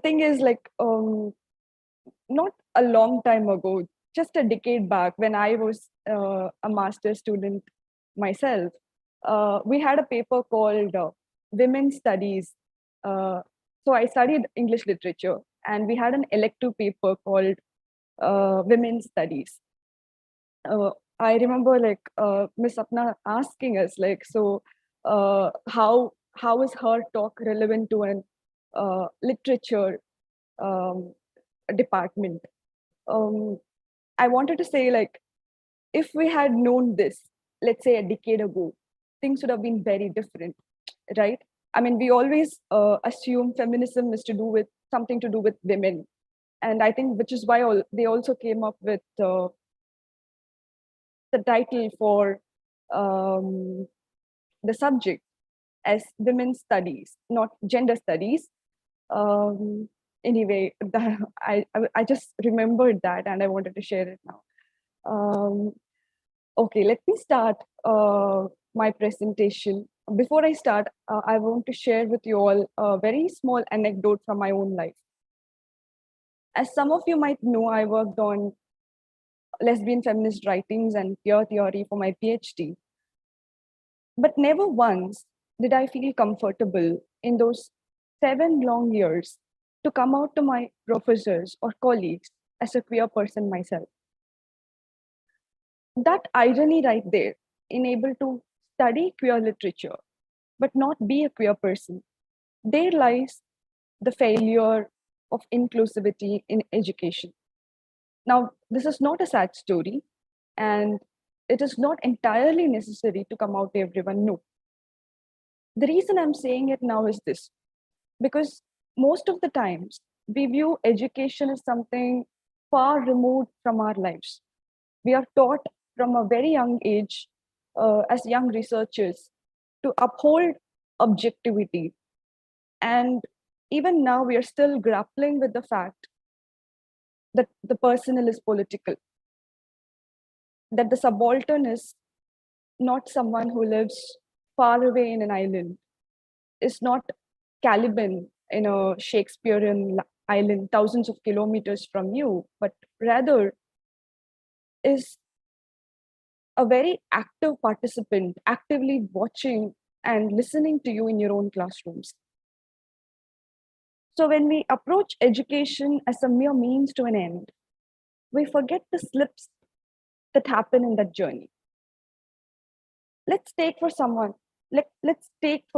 S8: thing is, like, not a long time ago, just a decade back, when I was a master's student myself, we had a paper called Women's Studies. So I studied English literature, and we had an elective paper called Women's Studies. I remember, like, Ms. Sapna asking us, like, so how is her talk relevant to an literature department? I wanted to say, like, if we had known this, let's say a decade ago, things would have been very different, right? I mean, we always assume feminism is something to do with women. And I think which is why they also came up with the title for the subject as women's studies, not gender studies. Anyway, I just remembered that, and I wanted to share it now. Okay, let me start my presentation. Before I start, I want to share with you all a very small anecdote from my own life. As some of you might know, I worked on lesbian feminist writings and queer theory for my PhD. But never once did I feel comfortable in those 7 long years to come out to my professors or colleagues as a queer person myself. That irony right there, in able to study queer literature, but not be a queer person, there lies the failure of inclusivity in education. Now, this is not a sad story, and it is not entirely necessary to come out to everyone, no. The reason I'm saying it now is this, because most of the times we view education as something far removed from our lives. We are taught from a very young age, as young researchers, to uphold objectivity. And even now, we are still grappling with the fact that the personal is political, that the subaltern is not someone who lives far away in an island, is not Caliban in a Shakespearean island thousands of kilometers from you, but rather is a very active participant, actively watching and listening to you in your own classrooms. So when we approach education as a mere means to an end, we forget the slips that happen in that journey. Let's take for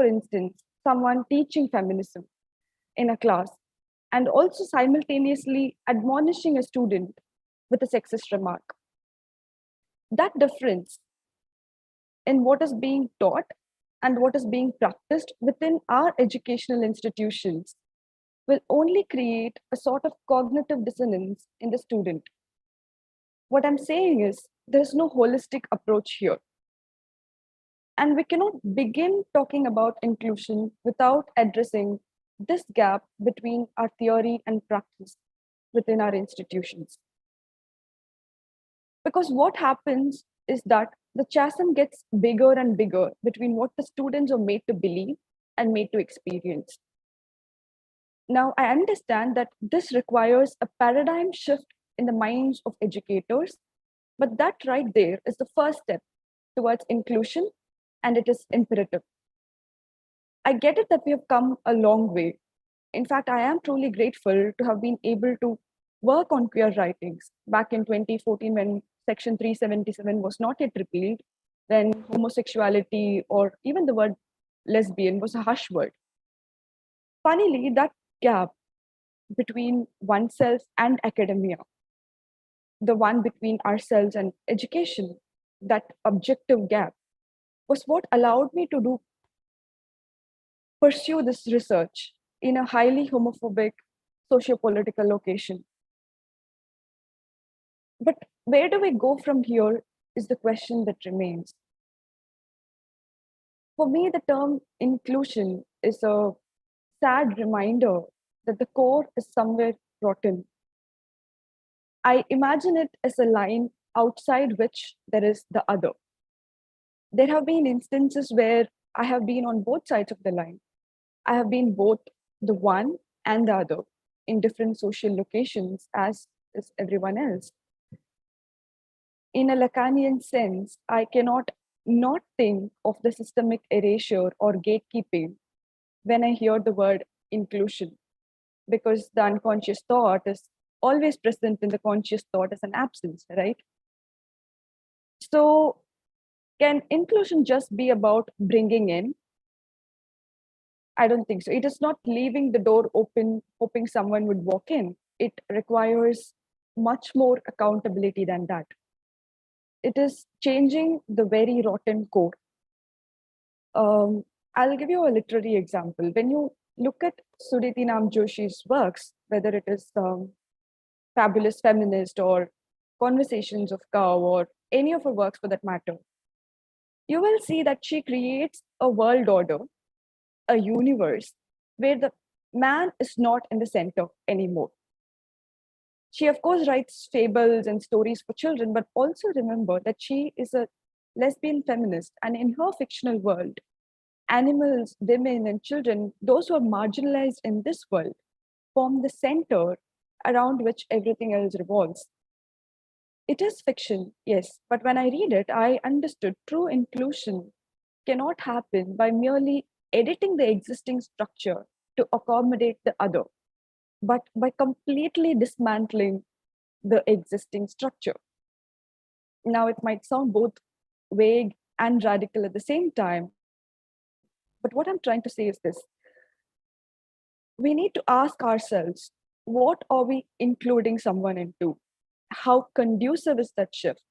S8: instance, someone teaching feminism in a class and also simultaneously admonishing a student with a sexist remark. That difference in what is being taught and what is being practiced within our educational institutions will only create a sort of cognitive dissonance in the student. What I'm saying is there's no holistic approach here. And we cannot begin talking about inclusion without addressing this gap between our theory and practice within our institutions. Because what happens is that the chasm gets bigger and bigger between what the students are made to believe and made to experience. Now, I understand that this requires a paradigm shift in the minds of educators, but that right there is the first step towards inclusion, and it is imperative. I get it that we have come a long way. In fact, I am truly grateful to have been able to work on queer writings back in 2014 when Section 377 was not yet repealed, when homosexuality or even the word lesbian was a hush word. Funnily, that gap between oneself and academia, the one between ourselves and education, that objective gap, was what allowed me to pursue this research in a highly homophobic socio-political location. But where do we go from here is the question that remains. For me, the term inclusion is a sad reminder that the core is somewhere rotten. I imagine it as a line outside which there is the other. There have been instances where I have been on both sides of the line. I have been both the one and the other in different social locations as is everyone else. In a Lacanian sense, I cannot not think of the systemic erasure or gatekeeping when I hear the word inclusion, because the unconscious thought is always present in the conscious thought as an absence, right? So can inclusion just be about bringing in? I don't think so. It is not leaving the door open, hoping someone would walk in. It requires much more accountability than that. It is changing the very rotten core. I'll give you a literary example. When you look at Sudhiti Nam Joshi's works, whether it is Fabulous Feminist or Conversations of Cow or any of her works for that matter, you will see that she creates a world order, a universe where the man is not in the center anymore. She, of course, writes fables and stories for children, but also remember that she is a lesbian feminist. And in her fictional world, animals, women, and children, those who are marginalized in this world, form the center around which everything else revolves. It is fiction, yes, but when I read it, I understood true inclusion cannot happen by merely editing the existing structure to accommodate the other, but by completely dismantling the existing structure. Now, it might sound both vague and radical at the same time, but what I'm trying to say is this. We need to ask ourselves, what are we including someone into? How conducive is that shift?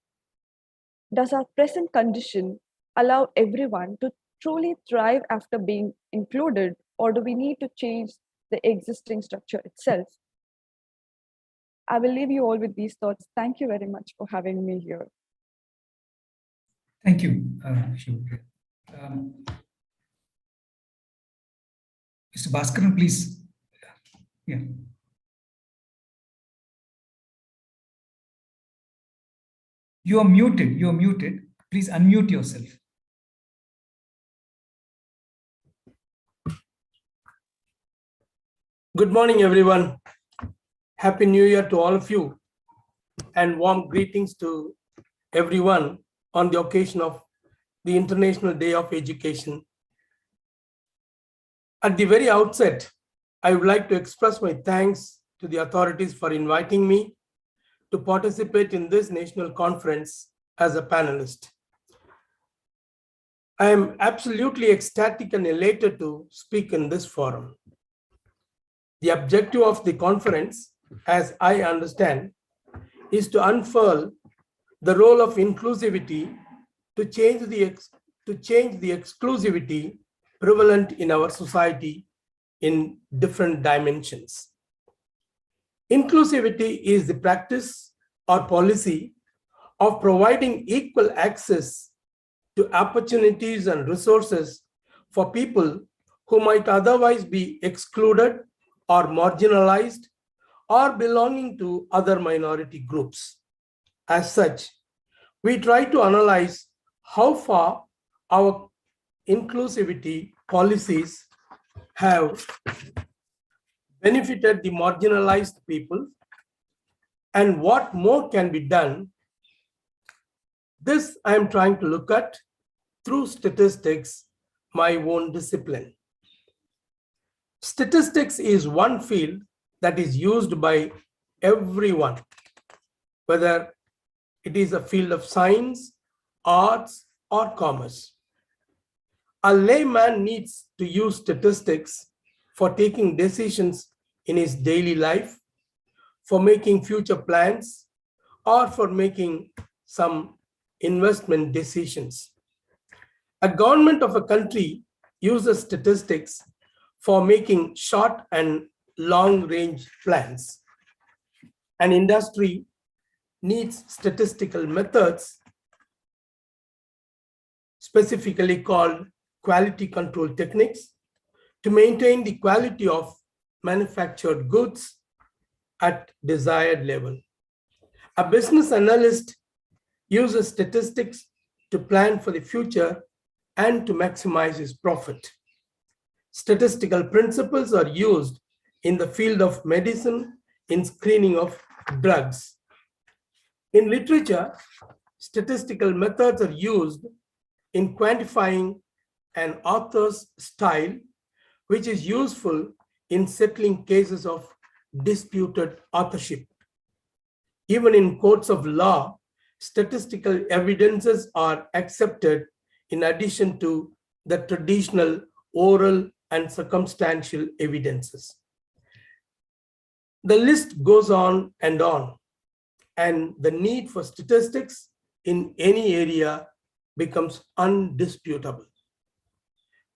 S8: Does our present condition allow everyone to truly thrive after being included, or do we need to change the existing structure itself? I will leave you all with these thoughts. Thank you very much for having me here.
S2: Thank you, Shiv. Mr. Bhaskaran, please. Yeah. You are muted. You are muted. Please unmute yourself.
S9: Good morning, everyone. Happy New Year to all of you, and warm greetings to everyone on the occasion of the International Day of Education. At the very outset, I would like to express my thanks to the authorities for inviting me to participate in this national conference as a panelist. I am absolutely ecstatic and elated to speak in this forum. The objective of the conference, as I understand, is to unfurl the role of inclusivity to change the exclusivity prevalent in our society in different dimensions. Inclusivity is the practice or policy of providing equal access to opportunities and resources for people who might otherwise be excluded or marginalized or belonging to other minority groups. As such, we try to analyze how far our inclusivity policies have benefited the marginalized people and what more can be done. This I am trying to look at through statistics, my own discipline. Statistics is one field that is used by everyone, whether it is a field of science, arts, or commerce. A layman needs to use statistics for taking decisions in his daily life, for making future plans, or for making some investment decisions. A government of a country uses statistics for making short and long-range plans. An industry needs statistical methods, specifically called quality control techniques, to maintain the quality of manufactured goods at desired level. A business analyst uses statistics to plan for the future and to maximize his profit. Statistical principles are used in the field of medicine in screening of drugs. In literature, statistical methods are used in quantifying an author's style, which is useful in settling cases of disputed authorship. Even in courts of law, statistical evidences are accepted in addition to the traditional oral and circumstantial evidences. The list goes on, and the need for statistics in any area becomes undisputable.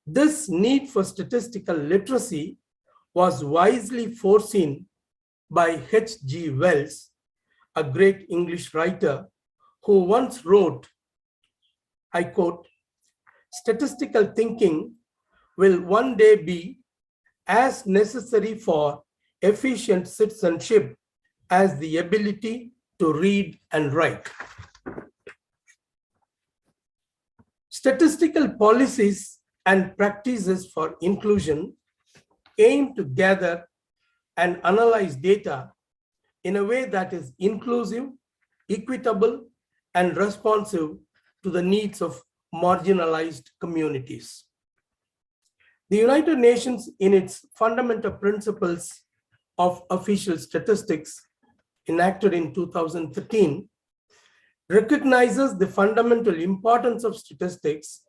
S9: This need for statistical literacy was wisely foreseen by H.G. Wells, a great English writer, who once wrote, I quote, "Statistical thinking will one day be as necessary for efficient citizenship as the ability to read and write." Statistical policies and practices for inclusion aim to gather and analyze data in a way that is inclusive, equitable, and responsive to the needs of marginalized communities. The United Nations, in its fundamental principles of official statistics enacted in 2013, recognizes the fundamental importance of statistics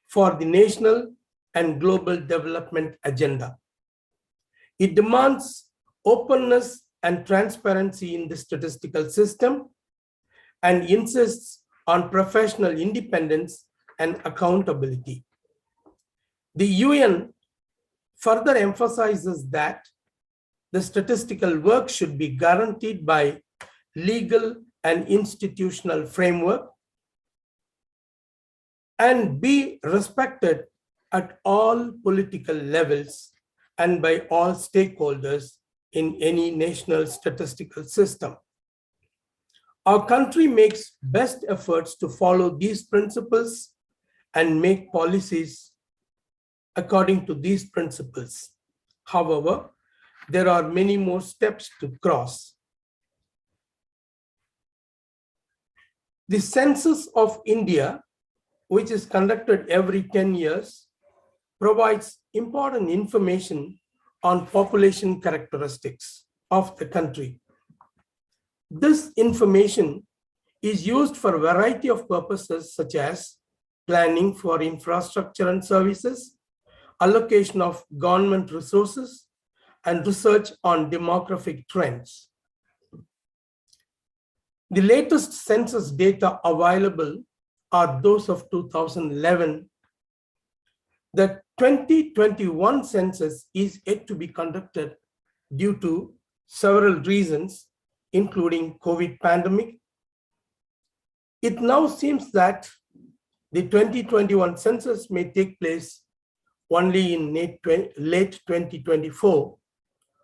S9: for the national and global development agenda. It demands openness and transparency in the statistical system and insists on professional independence and accountability. The UN further emphasizes that the statistical work should be guaranteed by legal and institutional framework and be respected at all political levels and by all stakeholders in any national statistical system. Our country makes best efforts to follow these principles and make policies according to these principles. However, there are many more steps to cross. The Census of India, which is conducted every 10 years, provides important information on population characteristics of the country. This information is used for a variety of purposes such as planning for infrastructure and services, allocation of government resources, and research on demographic trends. The latest census data available are those of 2011. The 2021 census is yet to be conducted due to several reasons, including COVID pandemic. It now seems that the 2021 census may take place only in late 2024,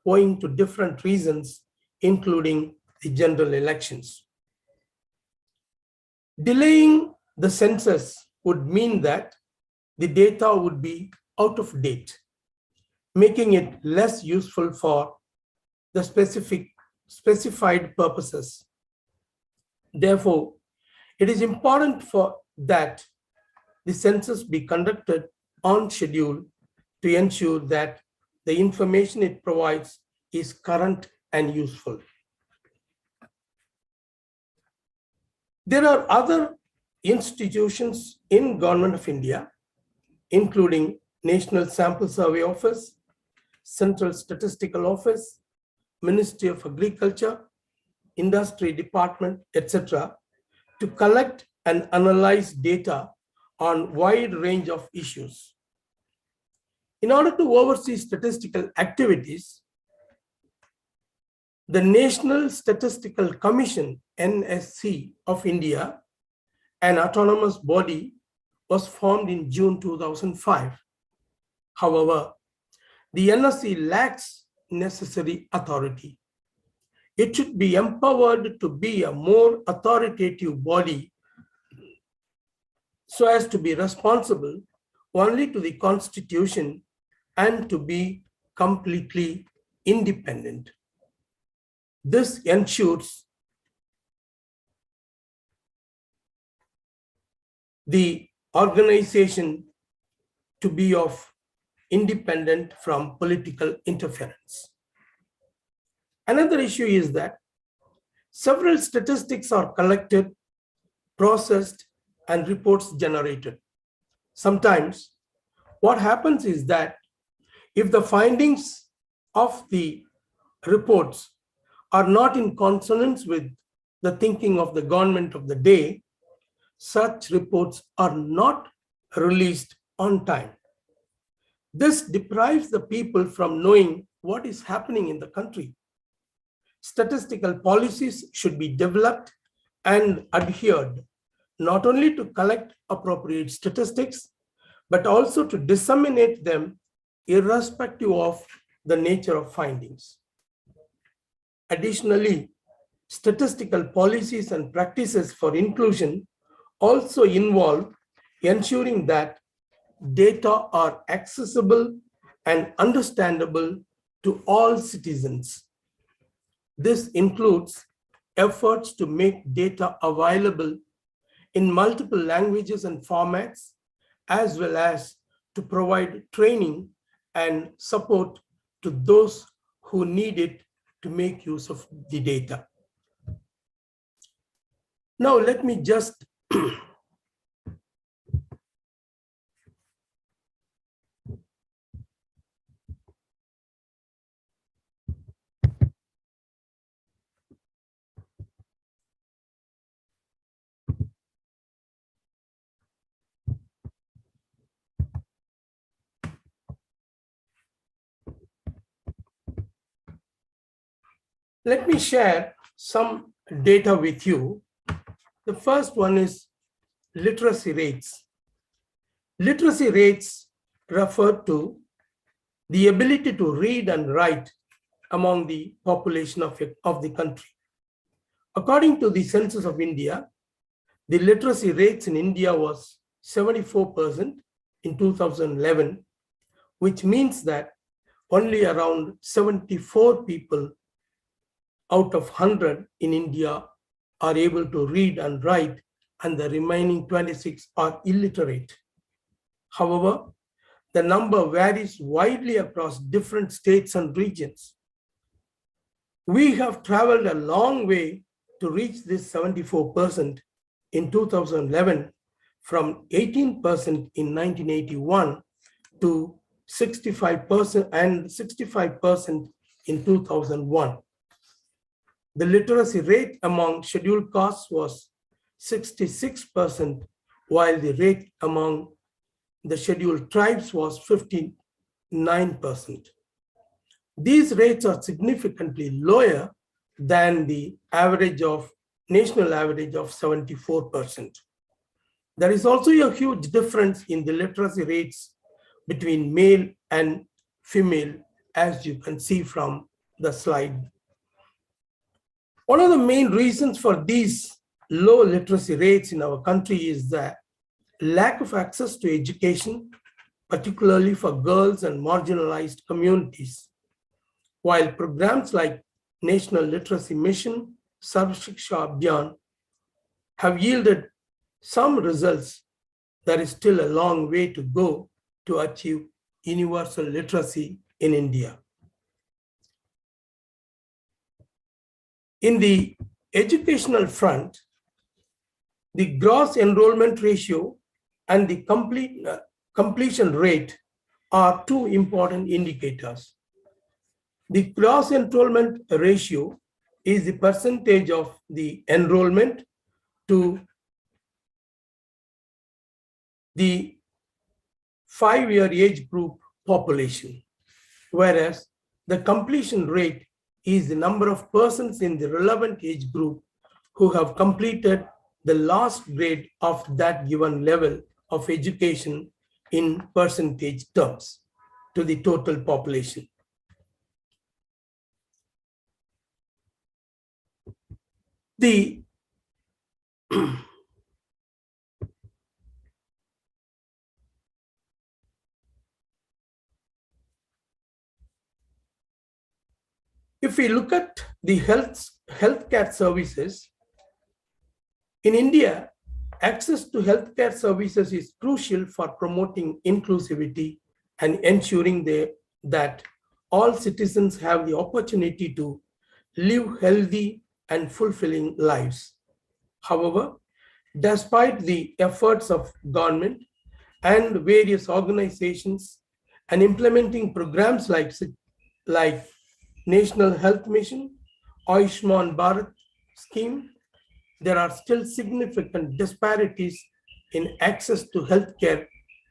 S9: owing to different reasons, including the general elections. Delaying the census would mean that the data would be out of date, making it less useful for the specified purposes. Therefore, it is important that the census be conducted on schedule to ensure that the information it provides is current and useful. There are other institutions in Government of India, including National Sample Survey Office, Central Statistical Office, Ministry of Agriculture, Industry Department, etc., to collect and analyze data on wide range of issues. In order to oversee statistical activities, the National Statistical Commission, NSC of India, an autonomous body, was formed in June 2005. However, the NSC lacks necessary authority. It should be empowered to be a more authoritative body so as to be responsible only to the Constitution and to be completely independent. This ensures the organization to be of independent from political interference. Another issue is that several statistics are collected, processed, and reports generated. Sometimes what happens is that if the findings of the reports are not in consonance with the thinking of the government of the day, such reports are not released on time. This deprives the people from knowing what is happening in the country. Statistical policies should be developed and adhered, not only to collect appropriate statistics, but also to disseminate them irrespective of the nature of findings. Additionally, statistical policies and practices for inclusion also involve ensuring that data are accessible and understandable to all citizens. This includes efforts to make data available in multiple languages and formats, as well as to provide training and support to those who need it to make use of the data. Now, let me just let me share some data with you. The first one is literacy rates. Literacy rates refer to the ability to read and write among the population of the country. According to the Census of India, the literacy rates in India was 74% in 2011, which means that only around 74 people out of 100 in India are able to read and write, and the remaining 26 are illiterate. However, the number varies widely across different states and regions. We have traveled a long way to reach this 74% in 2011 from 18% in 1981 to 65% and 65% in 2001. The literacy rate among scheduled castes was 66%, while the rate among the scheduled tribes was 59%. These rates are significantly lower than the national average of 74%. There is also a huge difference in the literacy rates between male and female, as you can see from the slide. One of the main reasons for these low literacy rates in our country is the lack of access to education, particularly for girls and marginalized communities. While programs like National Literacy Mission, Sarv Shiksha Abhiyan have yielded some results, there is still a long way to go to achieve universal literacy in India. In the educational front, the gross enrollment ratio and the completion rate are two important indicators. The gross enrollment ratio is the percentage of the enrollment to the 5-year age group population, whereas the completion rate is the number of persons in the relevant age group who have completed the last grade of that given level of education in percentage terms to the total population. If we look at the healthcare services, in India, access to healthcare services is crucial for promoting inclusivity and ensuring that all citizens have the opportunity to live healthy and fulfilling lives. However, despite the efforts of government and various organizations and implementing programs like National Health Mission, Ayushman Bharat scheme, there are still significant disparities in access to healthcare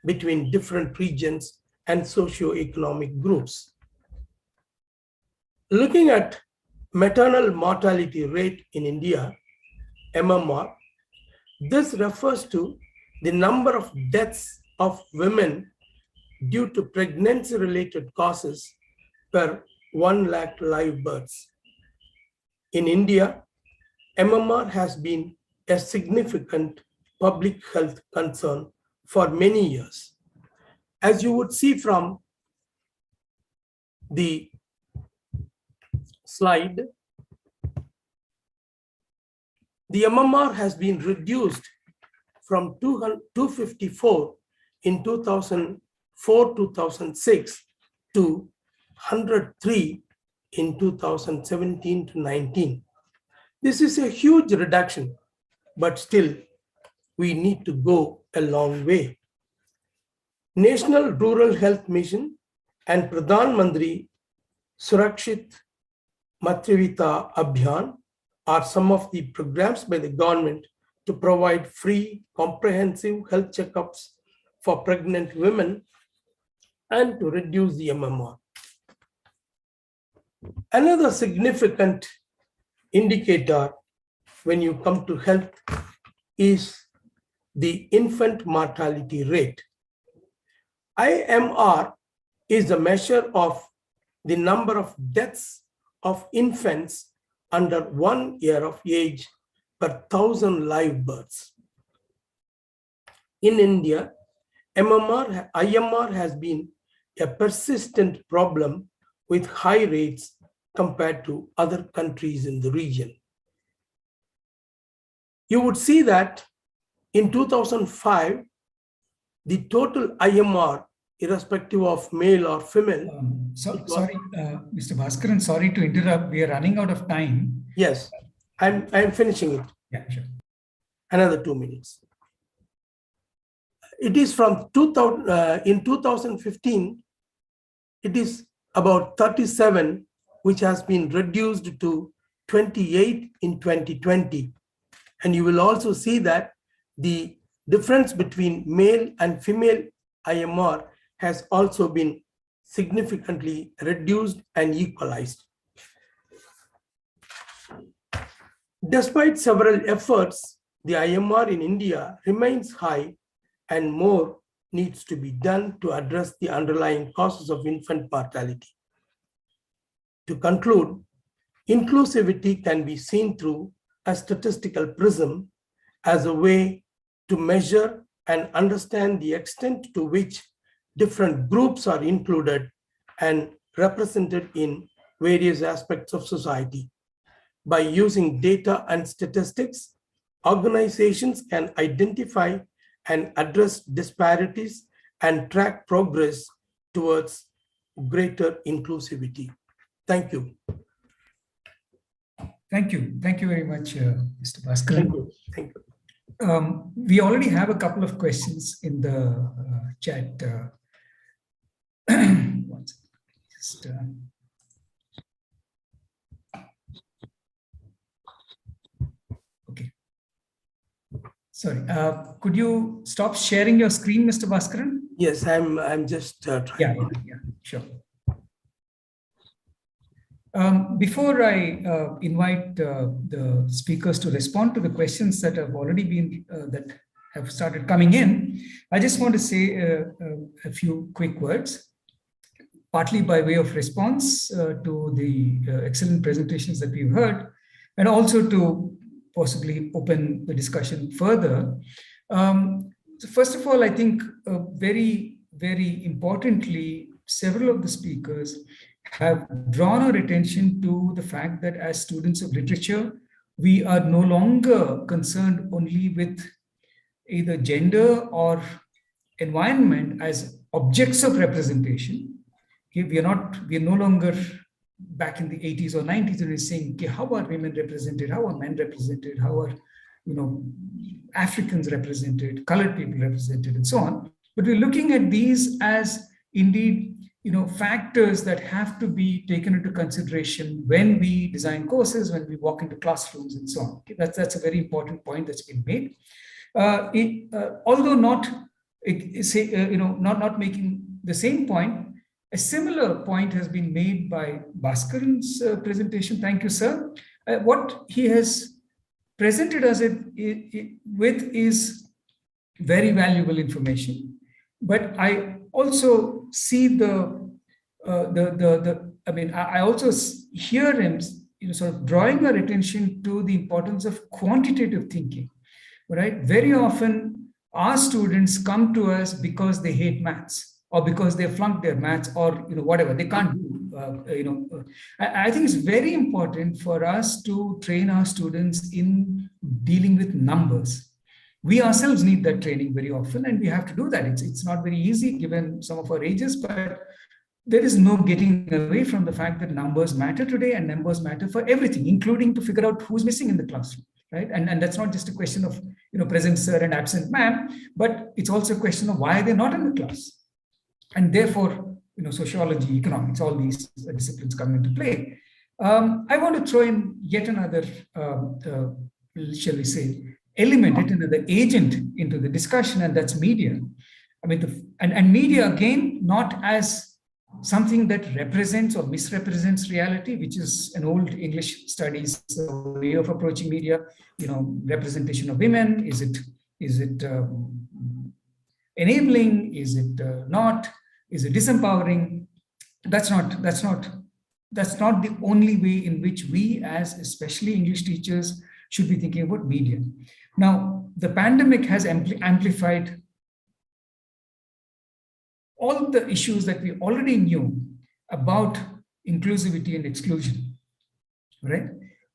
S9: between different regions and socio-economic groups. Looking at maternal mortality rate in India, MMR, this refers to the number of deaths of women due to pregnancy-related causes per 1 lakh live births. In India, MMR has been a significant public health concern for many years. As you would see from the slide, the MMR has been reduced from 254 in 2004-2006 to 103 in 2017-19. This is a huge reduction, but still we need to go a long way. National Rural Health Mission and Pradhan Mantri Surakshit Matryavita Abhiyan are some of the programs by the government to provide free, comprehensive health checkups for pregnant women and to reduce the MMR. Another significant indicator when you come to health is the infant mortality rate. IMR is a measure of the number of deaths of infants under 1 year of age per 1,000 live births. In India, IMR has been a persistent problem with high rates compared to other countries in the region. You would see that in 2005, the total IMR, irrespective of male or female.
S2: Sorry, Mr. Bhaskaran, sorry to interrupt. We are running out of time.
S9: Yes, I'm finishing it.
S2: Yeah, sure.
S9: Another 2 minutes. It is from in 2015, it is about 37, which has been reduced to 28 in 2020. And you will also see that the difference between male and female IMR has also been significantly reduced and equalized. Despite several efforts, the IMR in India remains high and more needs to be done to address the underlying causes of infant mortality. To conclude, inclusivity can be seen through a statistical prism as a way to measure and understand the extent to which different groups are included and represented in various aspects of society. By using data and statistics, organizations can identify and address disparities and track progress towards greater inclusivity. Thank you.
S2: Thank you. Thank you very much, Mr. Bhaskaran.
S9: Thank you. Thank you.
S2: We already have a couple of questions in the chat. One second. Just, okay. Sorry. Could you stop sharing your screen, Mr. Bhaskaran?
S9: Yes, I'm just trying.
S2: Yeah, sure. Before I invite the speakers to respond to the questions that have already been that have started coming in, I just want to say a few quick words, partly by way of response to the excellent presentations that we've heard, and also to possibly open the discussion further. So first of all, I think very, very importantly, several of the speakers have drawn our attention to the fact that as students of literature, we are no longer concerned only with either gender or environment as objects of representation. Okay, we are no longer back in the 80s or 90s when we're saying, okay, how are women represented? How are men represented? How are, Africans represented, colored people represented, and so on. But we're looking at these as indeed factors that have to be taken into consideration when we design courses, when we walk into classrooms, and so on. Okay, that's a very important point that's been made. Although not making the same point, a similar point has been made by Bhaskaran's presentation. Thank you, sir. What he has presented us with is very valuable information, but I also see I also hear him sort of drawing our attention to the importance of quantitative thinking, right? Very often our students come to us because they hate maths or because they flunked their maths or whatever they can't do. I think it's very important for us to train our students in dealing with numbers. We ourselves need that training very often, and we have to do that. It's not very easy given some of our ages, but there is no getting away from the fact that numbers matter today, and numbers matter for everything, including to figure out who's missing in the classroom, right? And that's not just a question of present sir and absent ma'am, but it's also a question of why they're not in the class. And therefore, sociology, economics, all these disciplines come into play. I want to throw in yet another, shall we say, element, yet another agent into the discussion, and that's media. I mean, and media, again, not as something that represents or misrepresents reality, which is an old English studies way of approaching media. Representation of women, is it enabling? Is it not? Is it disempowering? That's not the only way in which we, as especially English teachers, should be thinking about media. Now, the pandemic has amplified all the issues that we already knew about inclusivity and exclusion, right?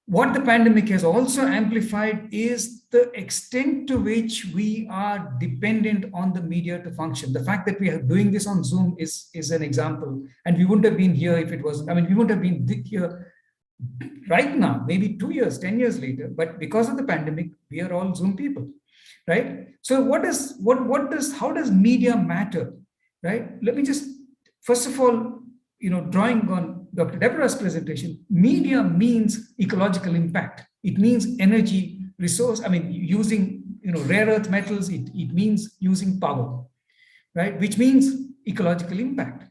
S2: What the pandemic has also amplified is the extent to which we are dependent on the media to function. The fact that we are doing this on Zoom is an example, and we wouldn't have been here if it wasn't. I mean, we wouldn't have been here right now, maybe 2 years, 10 years later, but because of the pandemic, we are all Zoom people, right? So how does media matter, right? Let me just, first of all, drawing on Dr. Deborah's presentation, media means ecological impact. It means energy, resource, using rare earth metals, it means using power, right? Which means ecological impact.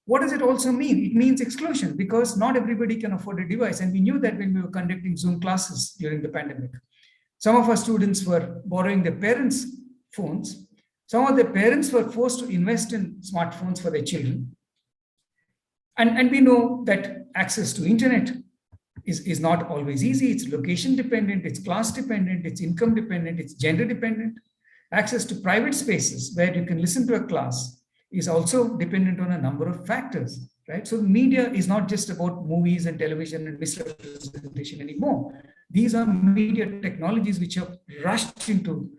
S2: What does it also mean? It means exclusion, because not everybody can afford a device. And we knew that when we were conducting Zoom classes during the pandemic. Some of our students were borrowing their parents' phones. Some of their parents were forced to invest in smartphones for their children. And we know that access to internet is not always easy. It's location dependent, it's class dependent, it's income dependent, it's gender dependent. Access to private spaces where you can listen to a class is also dependent on a number of factors, right? So media is not just about movies and television and misrepresentation anymore. These are media technologies which have crashed into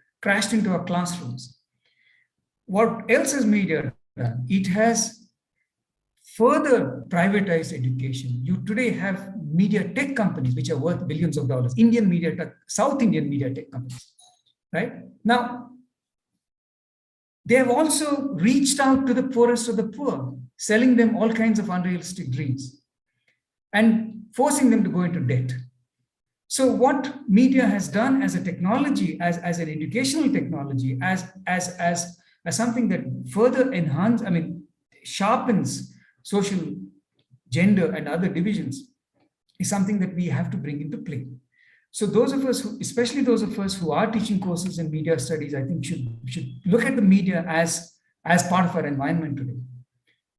S2: our classrooms. What else has media done? It has further privatized education. You today have media tech companies which are worth billions of dollars, Indian media tech, South Indian media tech companies, right? Now, they have also reached out to the poorest of the poor, selling them all kinds of unrealistic dreams and forcing them to go into debt. So what media has done as a technology, as an educational technology, as something that further sharpens social, gender, and other divisions, is something that we have to bring into play. So those of us, especially those of us who are teaching courses in media studies, I think should look at the media as part of our environment today.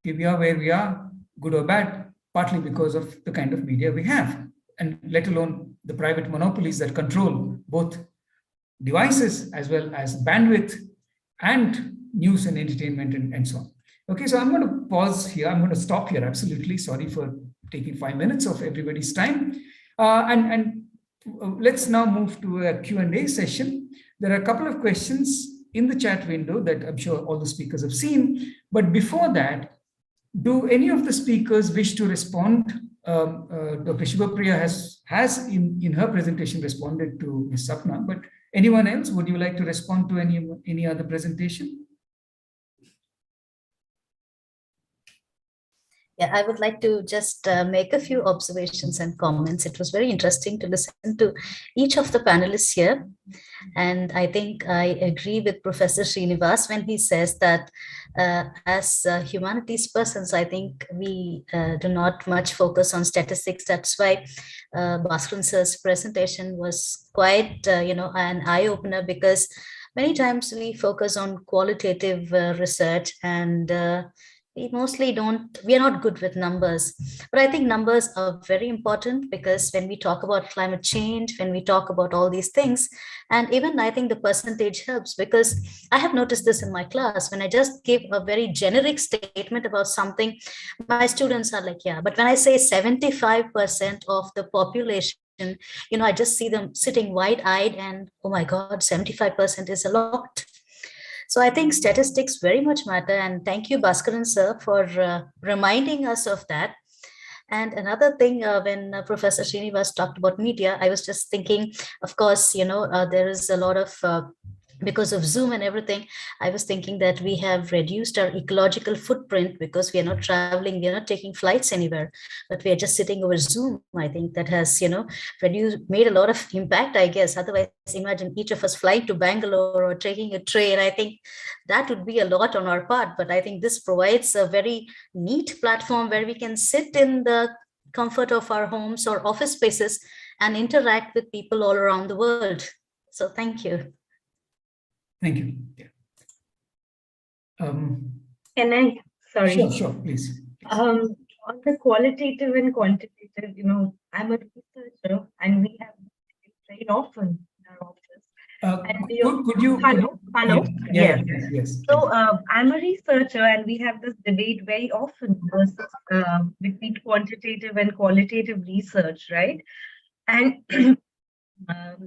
S2: Okay, we are where we are, good or bad, partly because of the kind of media we have, and let alone the private monopolies that control both devices as well as bandwidth and news and entertainment and so on. Okay, so I'm going to pause here. I'm going to stop here. Absolutely. Sorry for taking 5 minutes of everybody's time. Let's now move to a Q&A session. There are a couple of questions in the chat window that I'm sure all the speakers have seen. But before that, do any of the speakers wish to respond? Dr. Shivapriya has in her presentation responded to Ms. Sapna, but anyone else, would you like to respond to any other presentation?
S6: Yeah, I would like to just make a few observations and comments. It was very interesting to listen to each of the panelists here. And I think I agree with Professor Srinivas when he says that as humanities persons, I think we do not much focus on statistics. That's why Bhaskaran sir's presentation was quite, an eye-opener, because many times we focus on qualitative research and we are not good with numbers. But I think numbers are very important, because when we talk about climate change, when we talk about all these things, and even I think the percentage helps, because I have noticed this in my class. When I just give a very generic statement about something, my students are like, yeah, but when I say 75% of the population, I just see them sitting wide-eyed and, oh my God, 75% is a lot. So I think statistics very much matter. And thank you, Bhaskaran sir, for reminding us of that. And another thing, when Professor Srinivas talked about media, I was just thinking, of course, there is a lot of, because of Zoom and everything, I was thinking that we have reduced our ecological footprint, because we are not traveling, we are not taking flights anywhere, but we are just sitting over Zoom. I think that has, made a lot of impact, I guess. Otherwise, imagine each of us flying to Bengaluru or taking a train. I think that would be a lot on our part, but I think this provides a very neat platform where we can sit in the comfort of our homes or office spaces and interact with people all around the world. So thank you.
S2: Thank you. Yeah.
S7: Can I? Sorry.
S2: Sure, please.
S7: On the qualitative and quantitative, I'm a researcher, and we have very often in our office.
S2: Could you?
S7: Hello.
S2: Yes.
S7: So I'm a researcher, and we have this debate very often between quantitative and qualitative research, right? And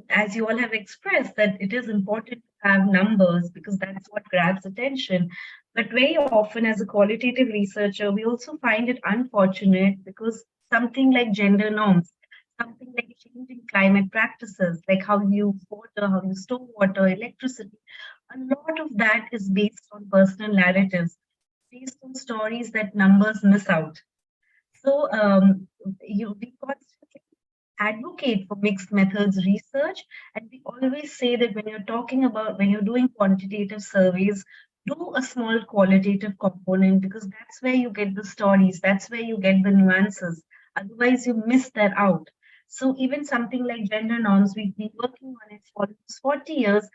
S7: as you all have expressed, that it is important to have numbers because that's what grabs attention. But very often as a qualitative researcher, we also find it unfortunate because something like gender norms, something like changing climate practices, like how you use water, how you store water, electricity, a lot of that is based on personal narratives. based on stories that numbers miss out. So we constantly advocate for mixed methods research, and we always say that when you're doing quantitative surveys, do a small qualitative component, because that's where you get the stories, that's where you get the nuances. Otherwise, you miss that out. So even something like gender norms, we've been working on it for almost 40 years.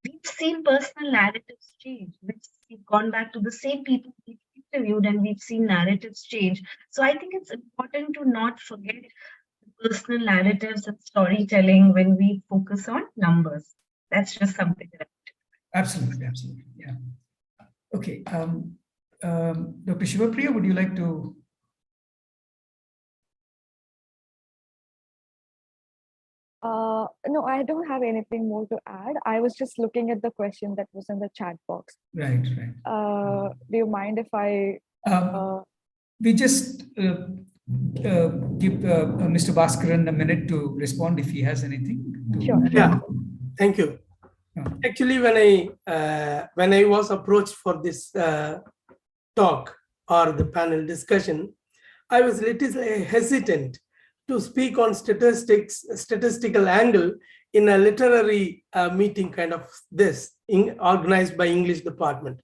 S7: We've seen personal narratives change. We've gone back to the same people we've interviewed, and we've seen narratives change. So I think it's important to not forget personal narratives and storytelling when we focus on numbers. That's just something that
S2: Absolutely, absolutely. Yeah. Okay. Dr. Shivapriya, would you like to?
S8: No, I don't have anything more to add. I was just looking at the question that was in the chat box.
S2: Right, right.
S8: Do you mind if I?
S2: We just give Mr. Bhaskaran a minute to respond if he has anything.
S8: Sure.
S9: Yeah, thank you. Actually, when I was approached for this talk or the panel discussion, I was a little hesitant to speak on statistical angle in a literary meeting kind of this, organized by English department.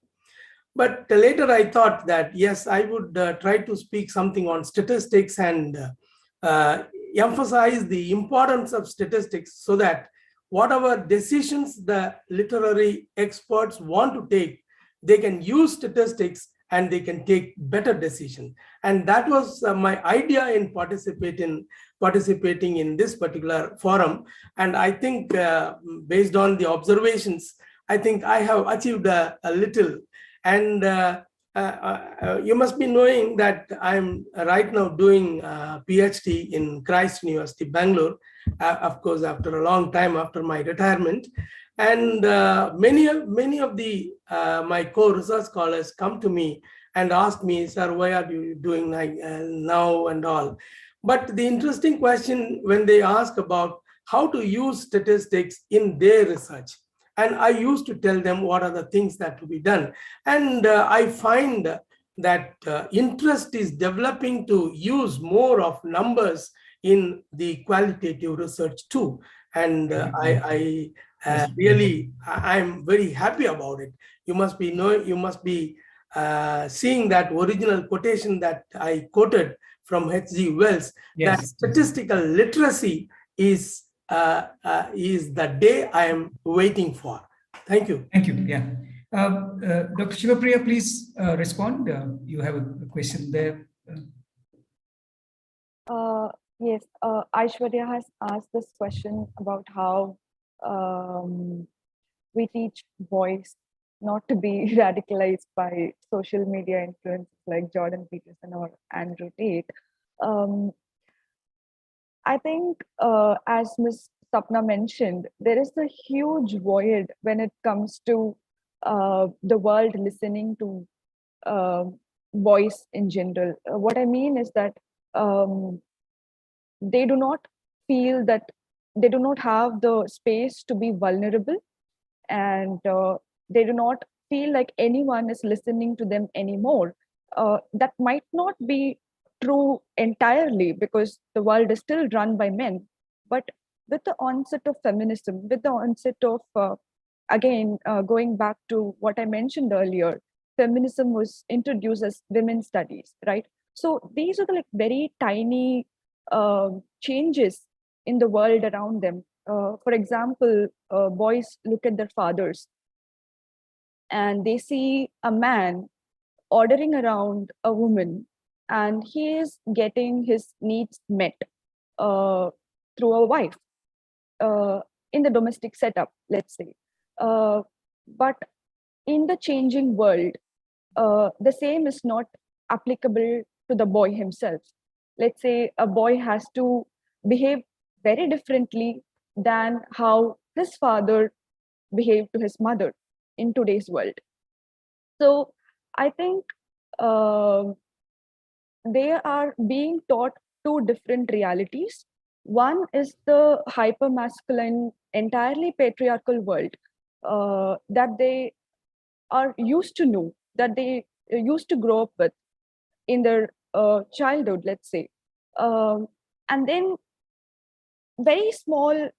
S9: But later I thought that, yes, I would try to speak something on statistics and emphasize the importance of statistics, so that whatever decisions the literary experts want to take, they can use statistics and they can take better decisions. And that was my idea in participating in this particular forum. And I think based on the observations, I think I have achieved a little. And you must be knowing that I'm right now doing a PhD in Kristu University, Bengaluru, of course, after a long time after my retirement. And many of the my co-research scholars come to me and ask me, sir, why are you doing like now and all? But the interesting question when they ask about how to use statistics in their research, and I used to tell them what are the things that to be done. And I find that interest is developing to use more of numbers in the qualitative research too. And I'm very happy about it. You must be seeing that original quotation that I quoted from H.G. Wells,
S2: yes,
S9: that statistical literacy is the day I am waiting for. Thank you.
S2: Thank you. Yeah. Dr. Shivapriya, please respond. You have a question there.
S8: Yes, Aishwarya has asked this question about how we teach boys not to be radicalized by social media influences like Jordan Peterson or Andrew Tate. I think, as Ms. Sapna mentioned, there is a huge void when it comes to the world listening to boys in general. What I mean is that they do not feel that they do not have the space to be vulnerable, and they do not feel like anyone is listening to them anymore. That might not be true entirely, because the world is still run by men. But with the onset of feminism, with the onset of, going back to what I mentioned earlier, feminism was introduced as women's studies, right? So these are the very tiny changes in the world around them. For example, boys look at their fathers and they see a man ordering around a woman, and he is getting his needs met through a wife in the domestic setup, let's say. But in the changing world, the same is not applicable to the boy himself. Let's say a boy has to behave very differently than how his father behaved to his mother in today's world. So I think they are being taught two different realities. One is the hyper-masculine, entirely patriarchal world that they are used to know, that they used to grow up with in their childhood, let's say. And then very small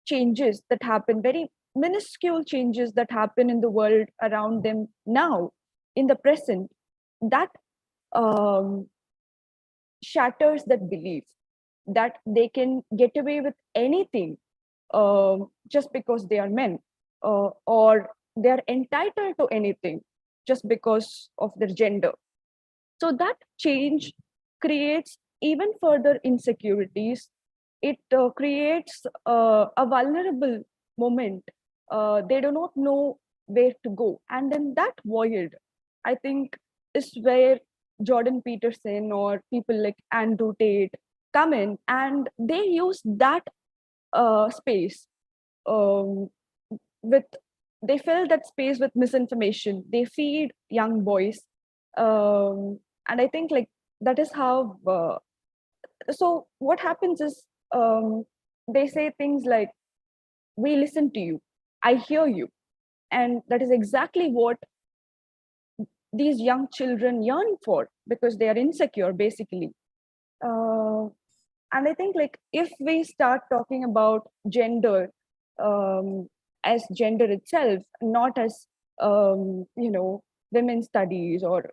S8: changes that happen, very minuscule changes that happen in the world around them now, in the present, that shatters that belief that they can get away with anything just because they are men, or they are entitled to anything just because of their gender. So that change creates even further insecurities. It creates a vulnerable moment. They do not know where to go. And then that void, I think, is where Jordan Peterson or people like Andrew Tate come in, and they use that space they fill that space with misinformation. They feed young boys. And I think like that is how, so what happens is they say things like, we listen to you, I hear you. And that is exactly what these young children yearn for, because they are insecure, basically. And I think like if we start talking about gender as gender itself, not as women's studies, or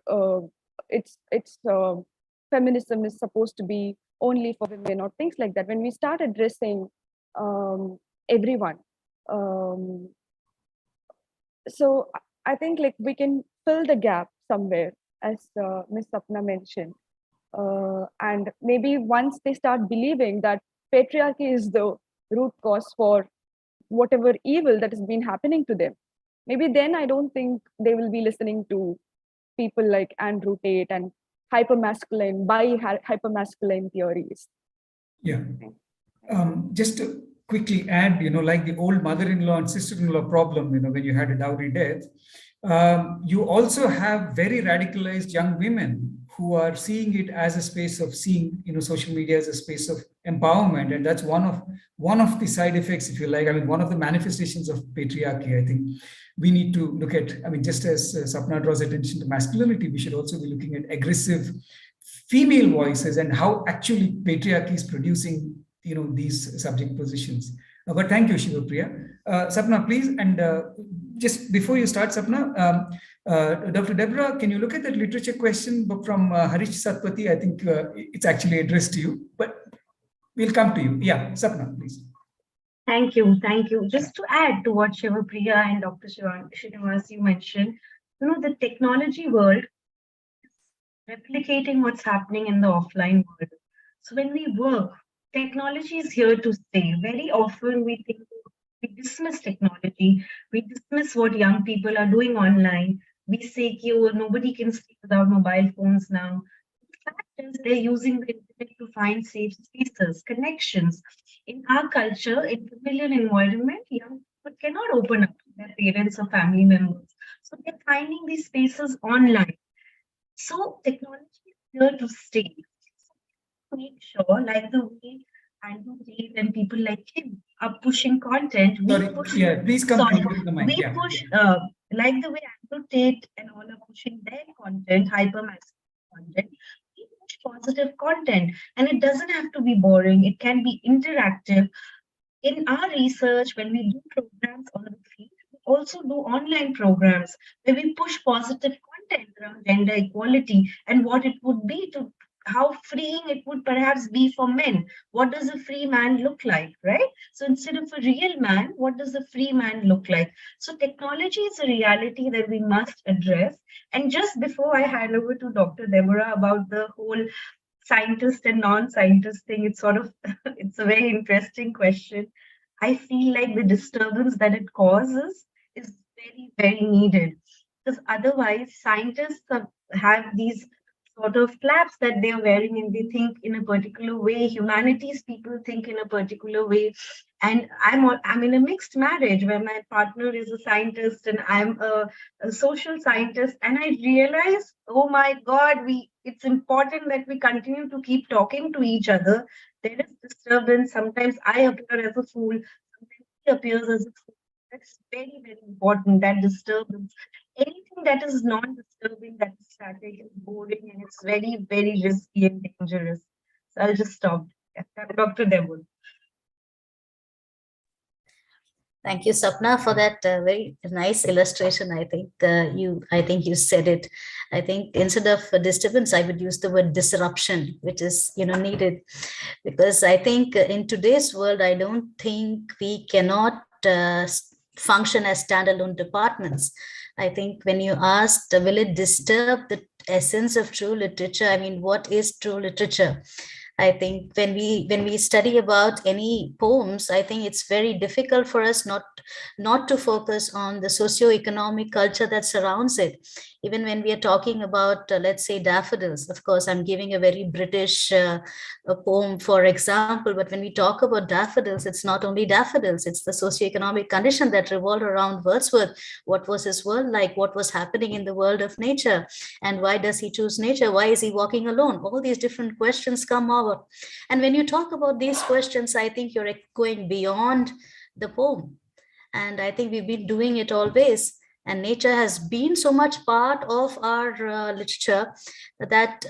S8: feminism is supposed to be only for women or things like that. When we start addressing everyone, so I think like we can fill the gap somewhere, as Ms. Sapna mentioned. And maybe once they start believing that patriarchy is the root cause for whatever evil that has been happening to them, maybe then I don't think they will be listening to people like Andrew Tate and hypermasculine theories.
S2: Yeah. Just to quickly add, like the old mother-in-law and sister-in-law problem, when you had a dowry death, you also have very radicalized young women who are seeing it as a space of seeing, social media as a space of empowerment. And that's one of the side effects, if you like, one of the manifestations of patriarchy. I think we need to look at, just as Sapna draws attention to masculinity, we should also be looking at aggressive female voices and how actually patriarchy is producing, these subject positions. But thank you, Shivapriya. Sapna, please. And just before you start, Sapna, Dr. Deborah, can you look at that literature question from Harish Satpathy? I think it's actually addressed to you, but we'll come to you. Yeah, Sapna, please.
S7: Thank you. Thank you. Just to add to what Shivapriya and Dr. Srinivas, you mentioned, the technology world is replicating what's happening in the offline world. So when we work, technology is here to stay. Very often we dismiss technology. We dismiss what young people are doing online. We say, nobody can stay without mobile phones now. The fact is they're using the internet to find safe spaces, connections. In our culture, in familiar environment, young people cannot open up to their parents or family members. So they're finding these spaces online. So technology is here to stay. Make sure, like the way Andrew Tate and people like him are pushing content.
S2: Please come to the mic.
S7: We push, like the way Andrew Tate and all are pushing their content, hypermasculine content. We push positive content, and it doesn't have to be boring. It can be interactive. In our research, when we do programs on the field, we also do online programs where we push positive content around gender equality and what it would be to how freeing it would perhaps be for men. What does a free man look like, right? So instead of a real man, what does a free man look like? So technology is a reality that we must address. And just before I hand over to Dr. Deborah about the whole scientist and non-scientist thing, it's it's a very interesting question. I feel like the disturbance that it causes is very, very needed. Because otherwise, scientists have these sort of flaps that they're wearing and they think in a particular way. Humanities people think in a particular way. And I'm in a mixed marriage where my partner is a scientist and I'm a social scientist. And I realize, oh my God, it's important that we continue to keep talking to each other. There is disturbance. Sometimes I appear as a fool. Sometimes he appears as a fool. That's very, very important, that disturbance. Anything that is non-disturbing, that is static, is boring, and it's very, very risky and dangerous. So I'll just stop. Dr. Devon.
S6: Thank you, Sapna, for that very nice illustration. I think you said it. I think instead of disturbance, I would use the word disruption, which is needed, because I think in today's world, I don't think we cannot function as standalone departments. I think when you asked, will it disturb the essence of true literature? I mean, what is true literature? I think when we study about any poems, I think it's very difficult for us not to focus on the socio-economic culture that surrounds it. Even when we are talking about, let's say, daffodils, of course, I'm giving a very British poem, for example, but when we talk about daffodils, it's not only daffodils, it's the socio-economic condition that revolved around Wordsworth. What was his world like? What was happening in the world of nature? And why does he choose nature? Why is he walking alone? All these different questions come out. And when you talk about these questions, I think you're going beyond the poem. And I think we've been doing it always. And nature has been so much part of our literature that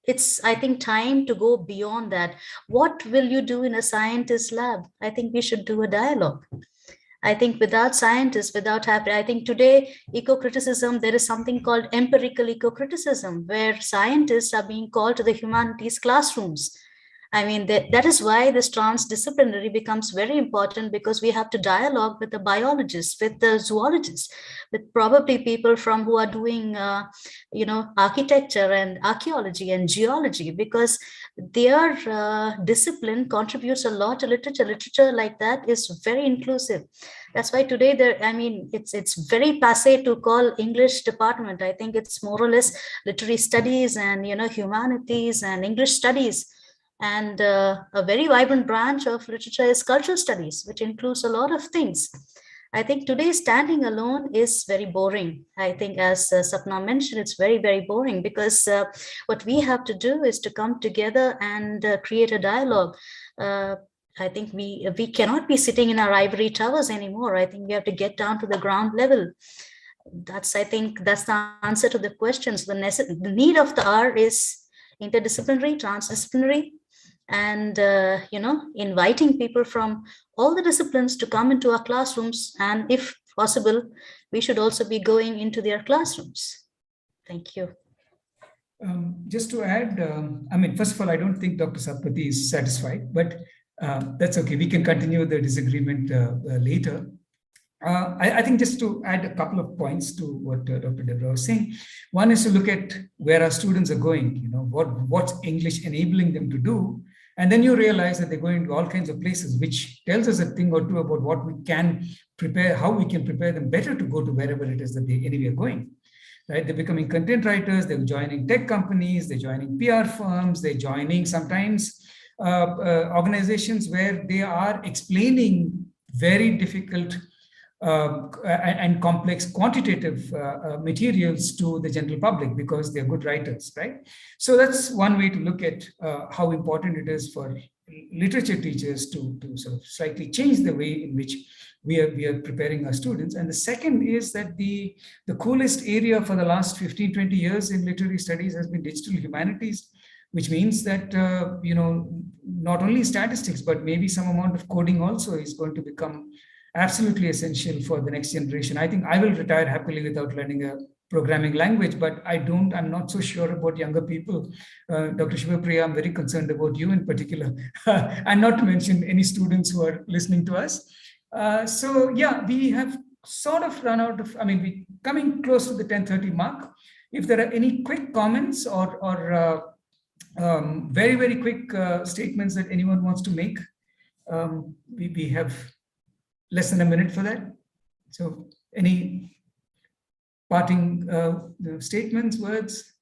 S6: it's, I think, time to go beyond that. What will you do in a scientist lab? I think we should do a dialogue. I think without scientists, I think today, eco-criticism, there is something called empirical eco-criticism, where scientists are being called to the humanities classrooms. I mean, that is why this transdisciplinary becomes very important, because we have to dialogue with the biologists, with the zoologists, with probably people from who are doing, architecture and archaeology and geology, because their discipline contributes a lot to literature. Literature like that is very inclusive. That's why today it's very passé to call English department. I think it's more or less literary studies and, humanities and English studies. And a very vibrant branch of literature is cultural studies, which includes a lot of things. I think today standing alone is very boring. I think, as Sapna mentioned, it's very, very boring, because what we have to do is to come together and create a dialogue. I think we cannot be sitting in our ivory towers anymore. I think we have to get down to the ground level. I think that's the answer to the questions. The need of the hour is interdisciplinary, transdisciplinary, and inviting people from all the disciplines to come into our classrooms, and if possible, we should also be going into their classrooms. Thank you.
S2: Just to add, first of all, I don't think Dr. Satpathy is satisfied, but that's okay. We can continue the disagreement later. I think just to add a couple of points to what Dr. Debra was saying. One is to look at where our students are going, what's English enabling them to do. And then you realize that they're going to all kinds of places, which tells us a thing or two about what we can prepare, how we can prepare them better to go to wherever it is that they anyway are going. Right? They're becoming content writers, they're joining tech companies, they're joining PR firms, they're joining sometimes organizations where they are explaining very difficult and complex quantitative materials to the general public, because they're good writers, right? So that's one way to look at how important it is for literature teachers to sort of slightly change the way in which we are preparing our students. And the second is that the coolest area for the last 15, 20 years in literary studies has been digital humanities, which means that, not only statistics, but maybe some amount of coding also is going to become absolutely essential for the next generation. I think I will retire happily without learning a programming language, but I'm not so sure about younger people. Dr. Shivapriya, I'm very concerned about you in particular, and not to mention any students who are listening to us. So yeah, we have sort of run out of, we're coming close to the 10:30 mark. If there are any quick comments or very, very quick statements that anyone wants to make, we have less than a minute for that. So any parting statements, words?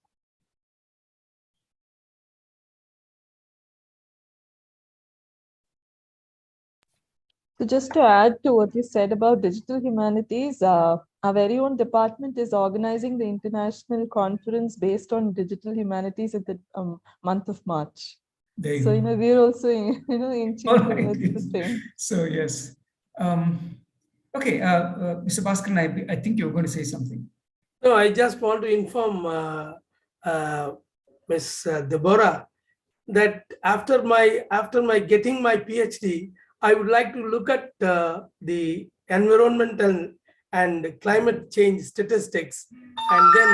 S1: So just to add to what you said about digital humanities, our very own department is organizing the international conference based on digital humanities in the month of March. So, we're also, inching towards the same.
S2: So, yes. Okay, Mr. Bhaskaran, I think you're going to say something.
S9: No, I just want to inform Ms. Deborah that after my getting my PhD, I would like to look at the environmental and climate change statistics and then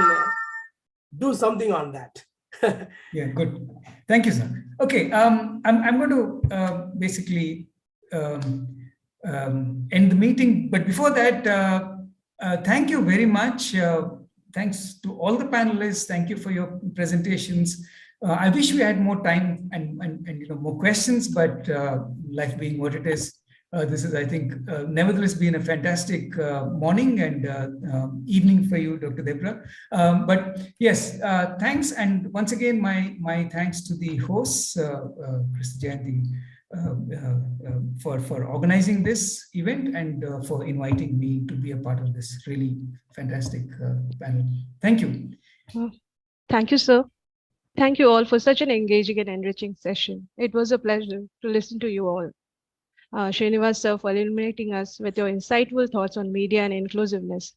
S9: do something on that.
S2: Yeah, good. Thank you, sir. Okay, I'm going to basically end the meeting. But before that, thank you very much. Thanks to all the panelists. Thank you for your presentations. I wish we had more time and more questions, but life being what it is, this is, I think, nevertheless been a fantastic morning and evening for you, Dr. Debra. But yes, thanks. And once again, my thanks to the hosts, Kristu, Jayanti, for organizing this event and for inviting me to be a part of this really fantastic panel. Thank you.
S3: Thank you, sir. Thank you all for such an engaging and enriching session. It was a pleasure to listen to you all. Srinivas sir, for illuminating us with your insightful thoughts on media and inclusiveness.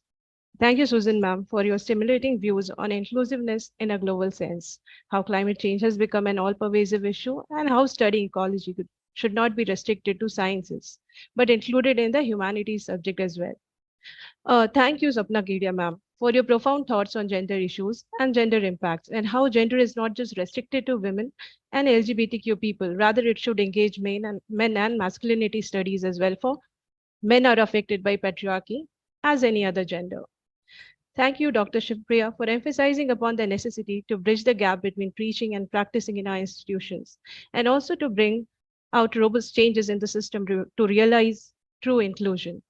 S3: Thank you, Susan ma'am, for your stimulating views on inclusiveness in a global sense, how climate change has become an all-pervasive issue, and how studying ecology should not be restricted to sciences, but included in the humanities subject as well. Thank you, Sapna Kedia ma'am, for your profound thoughts on gender issues and gender impacts, and how gender is not just restricted to women and LGBTQ people, rather it should engage men and masculinity studies as well, for men are affected by patriarchy as any other gender. Thank you, Dr. Shivpriya, for emphasizing upon the necessity to bridge the gap between preaching and practicing in our institutions, and also to bring out robust changes in the system to realize true inclusion.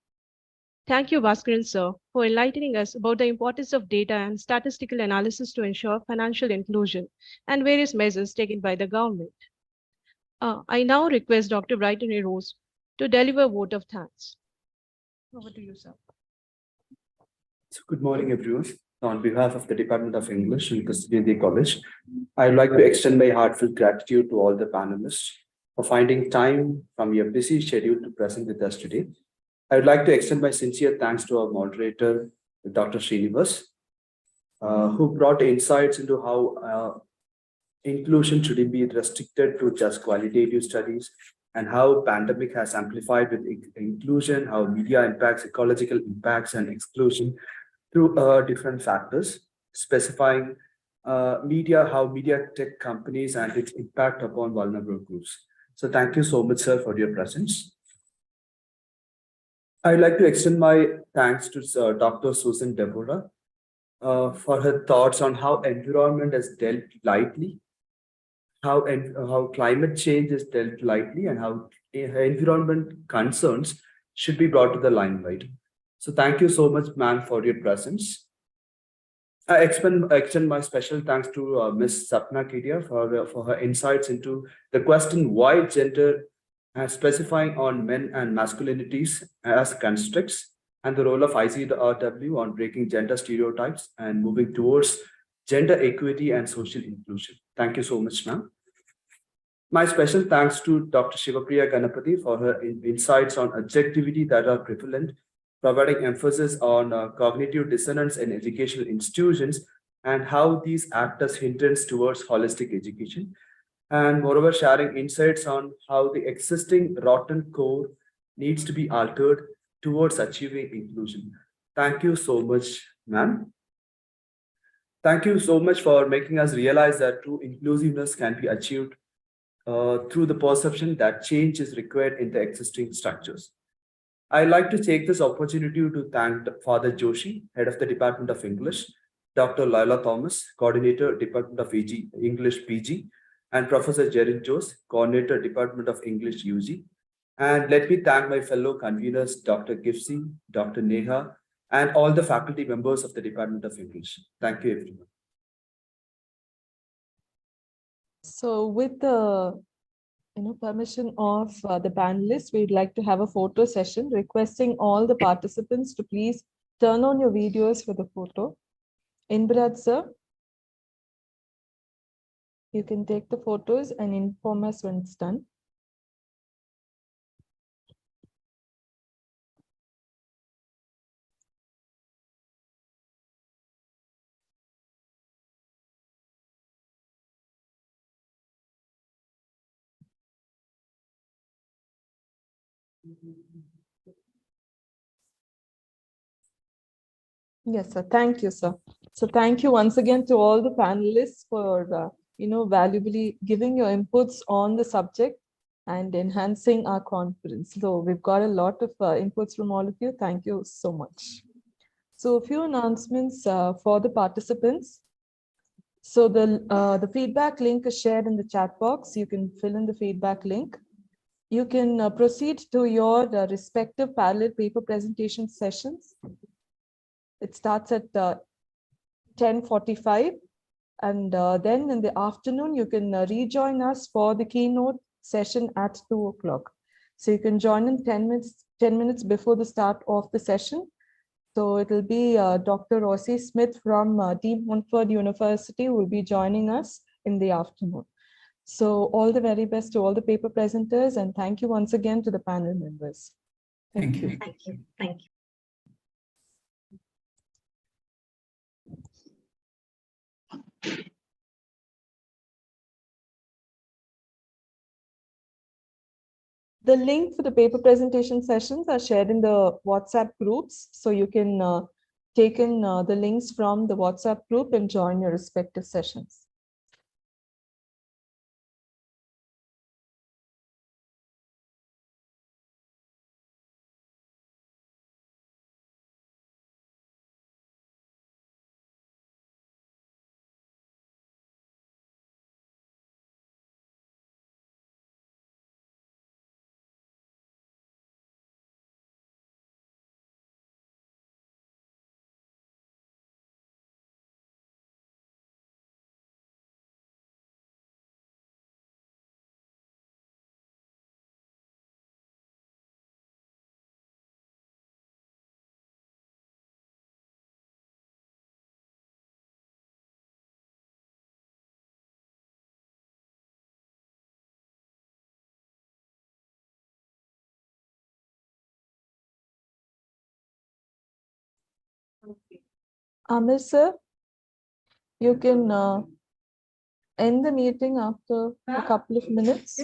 S3: Thank you, Bhaskaran sir, for enlightening us about the importance of data and statistical analysis to ensure financial inclusion and various measures taken by the government. I now request Dr. Brighton A. Rose to deliver a vote of thanks. Over to you, sir.
S4: So good morning, everyone. On behalf of the Department of English and Kristu College, I'd like to extend my heartfelt gratitude to all the panelists for finding time from your busy schedule to present with us today. I would like to extend my sincere thanks to our moderator, Dr. Srinivas, who brought insights into how inclusion shouldn't be restricted to just qualitative studies, and how pandemic has amplified with inclusion, how media impacts ecological impacts and exclusion through different factors, specifying how media tech companies and its impact upon vulnerable groups. So thank you so much, sir, for your presence. I'd like to extend my thanks to Dr. Susan Deborah for her thoughts on how environment is dealt lightly, how climate change is dealt lightly, and how environment concerns should be brought to the limelight. So thank you so much, ma'am, for your presence. I extend my special thanks to Ms. Sapna Kedia for her insights into the question why gender specifying on men and masculinities as constructs, and the role of ICRW on breaking gender stereotypes and moving towards gender equity and social inclusion. Thank you so much, ma'am. My special thanks to Dr. Shivapriya Ganapati for her insights on objectivity that are prevalent, providing emphasis on cognitive dissonance in educational institutions and how these act as hindrance towards holistic education. And moreover, sharing insights on how the existing rotten core needs to be altered towards achieving inclusion. Thank you so much, ma'am. Thank you so much for making us realize that true inclusiveness can be achieved through the perception that change is required in the existing structures. I'd like to take this opportunity to thank Father Joshi, Head of the Department of English, Dr. Laila Thomas, Coordinator, Department of English PG, and Professor Jerin Jose, Coordinator, Department of English UG. And let me thank my fellow conveners, Dr. Gifsi, Dr. Neha, and all the faculty members of the Department of English. Thank you, everyone.
S1: So with the permission of the panelists, we'd like to have a photo session, requesting all the participants to please turn on your videos for the photo. Inbrad, sir, you can take the photos and inform us when it's done. Yes, sir. Thank you, sir. So thank you once again to all the panelists for, valuably giving your inputs on the subject and enhancing our conference. So we've got a lot of inputs from all of you. Thank you so much. So a few announcements for the participants. So the feedback link is shared in the chat box. You can fill in the feedback link. You can proceed to your respective parallel paper presentation sessions. It starts at 10:45, and then in the afternoon, you can rejoin us for the keynote session at 2 o'clock. So you can join in 10 minutes before the start of the session. So it will be Dr. Rossi Smith from De Montfort University who will be joining us in the afternoon. So all the very best to all the paper presenters, and thank you once again to the panel members.
S2: Thank you.
S7: Thank you. Thank you.
S1: The link for the paper presentation sessions are shared in the WhatsApp groups. So you can take in the links from the WhatsApp group and join your respective sessions. Amir sir, you can end the meeting after a couple of minutes.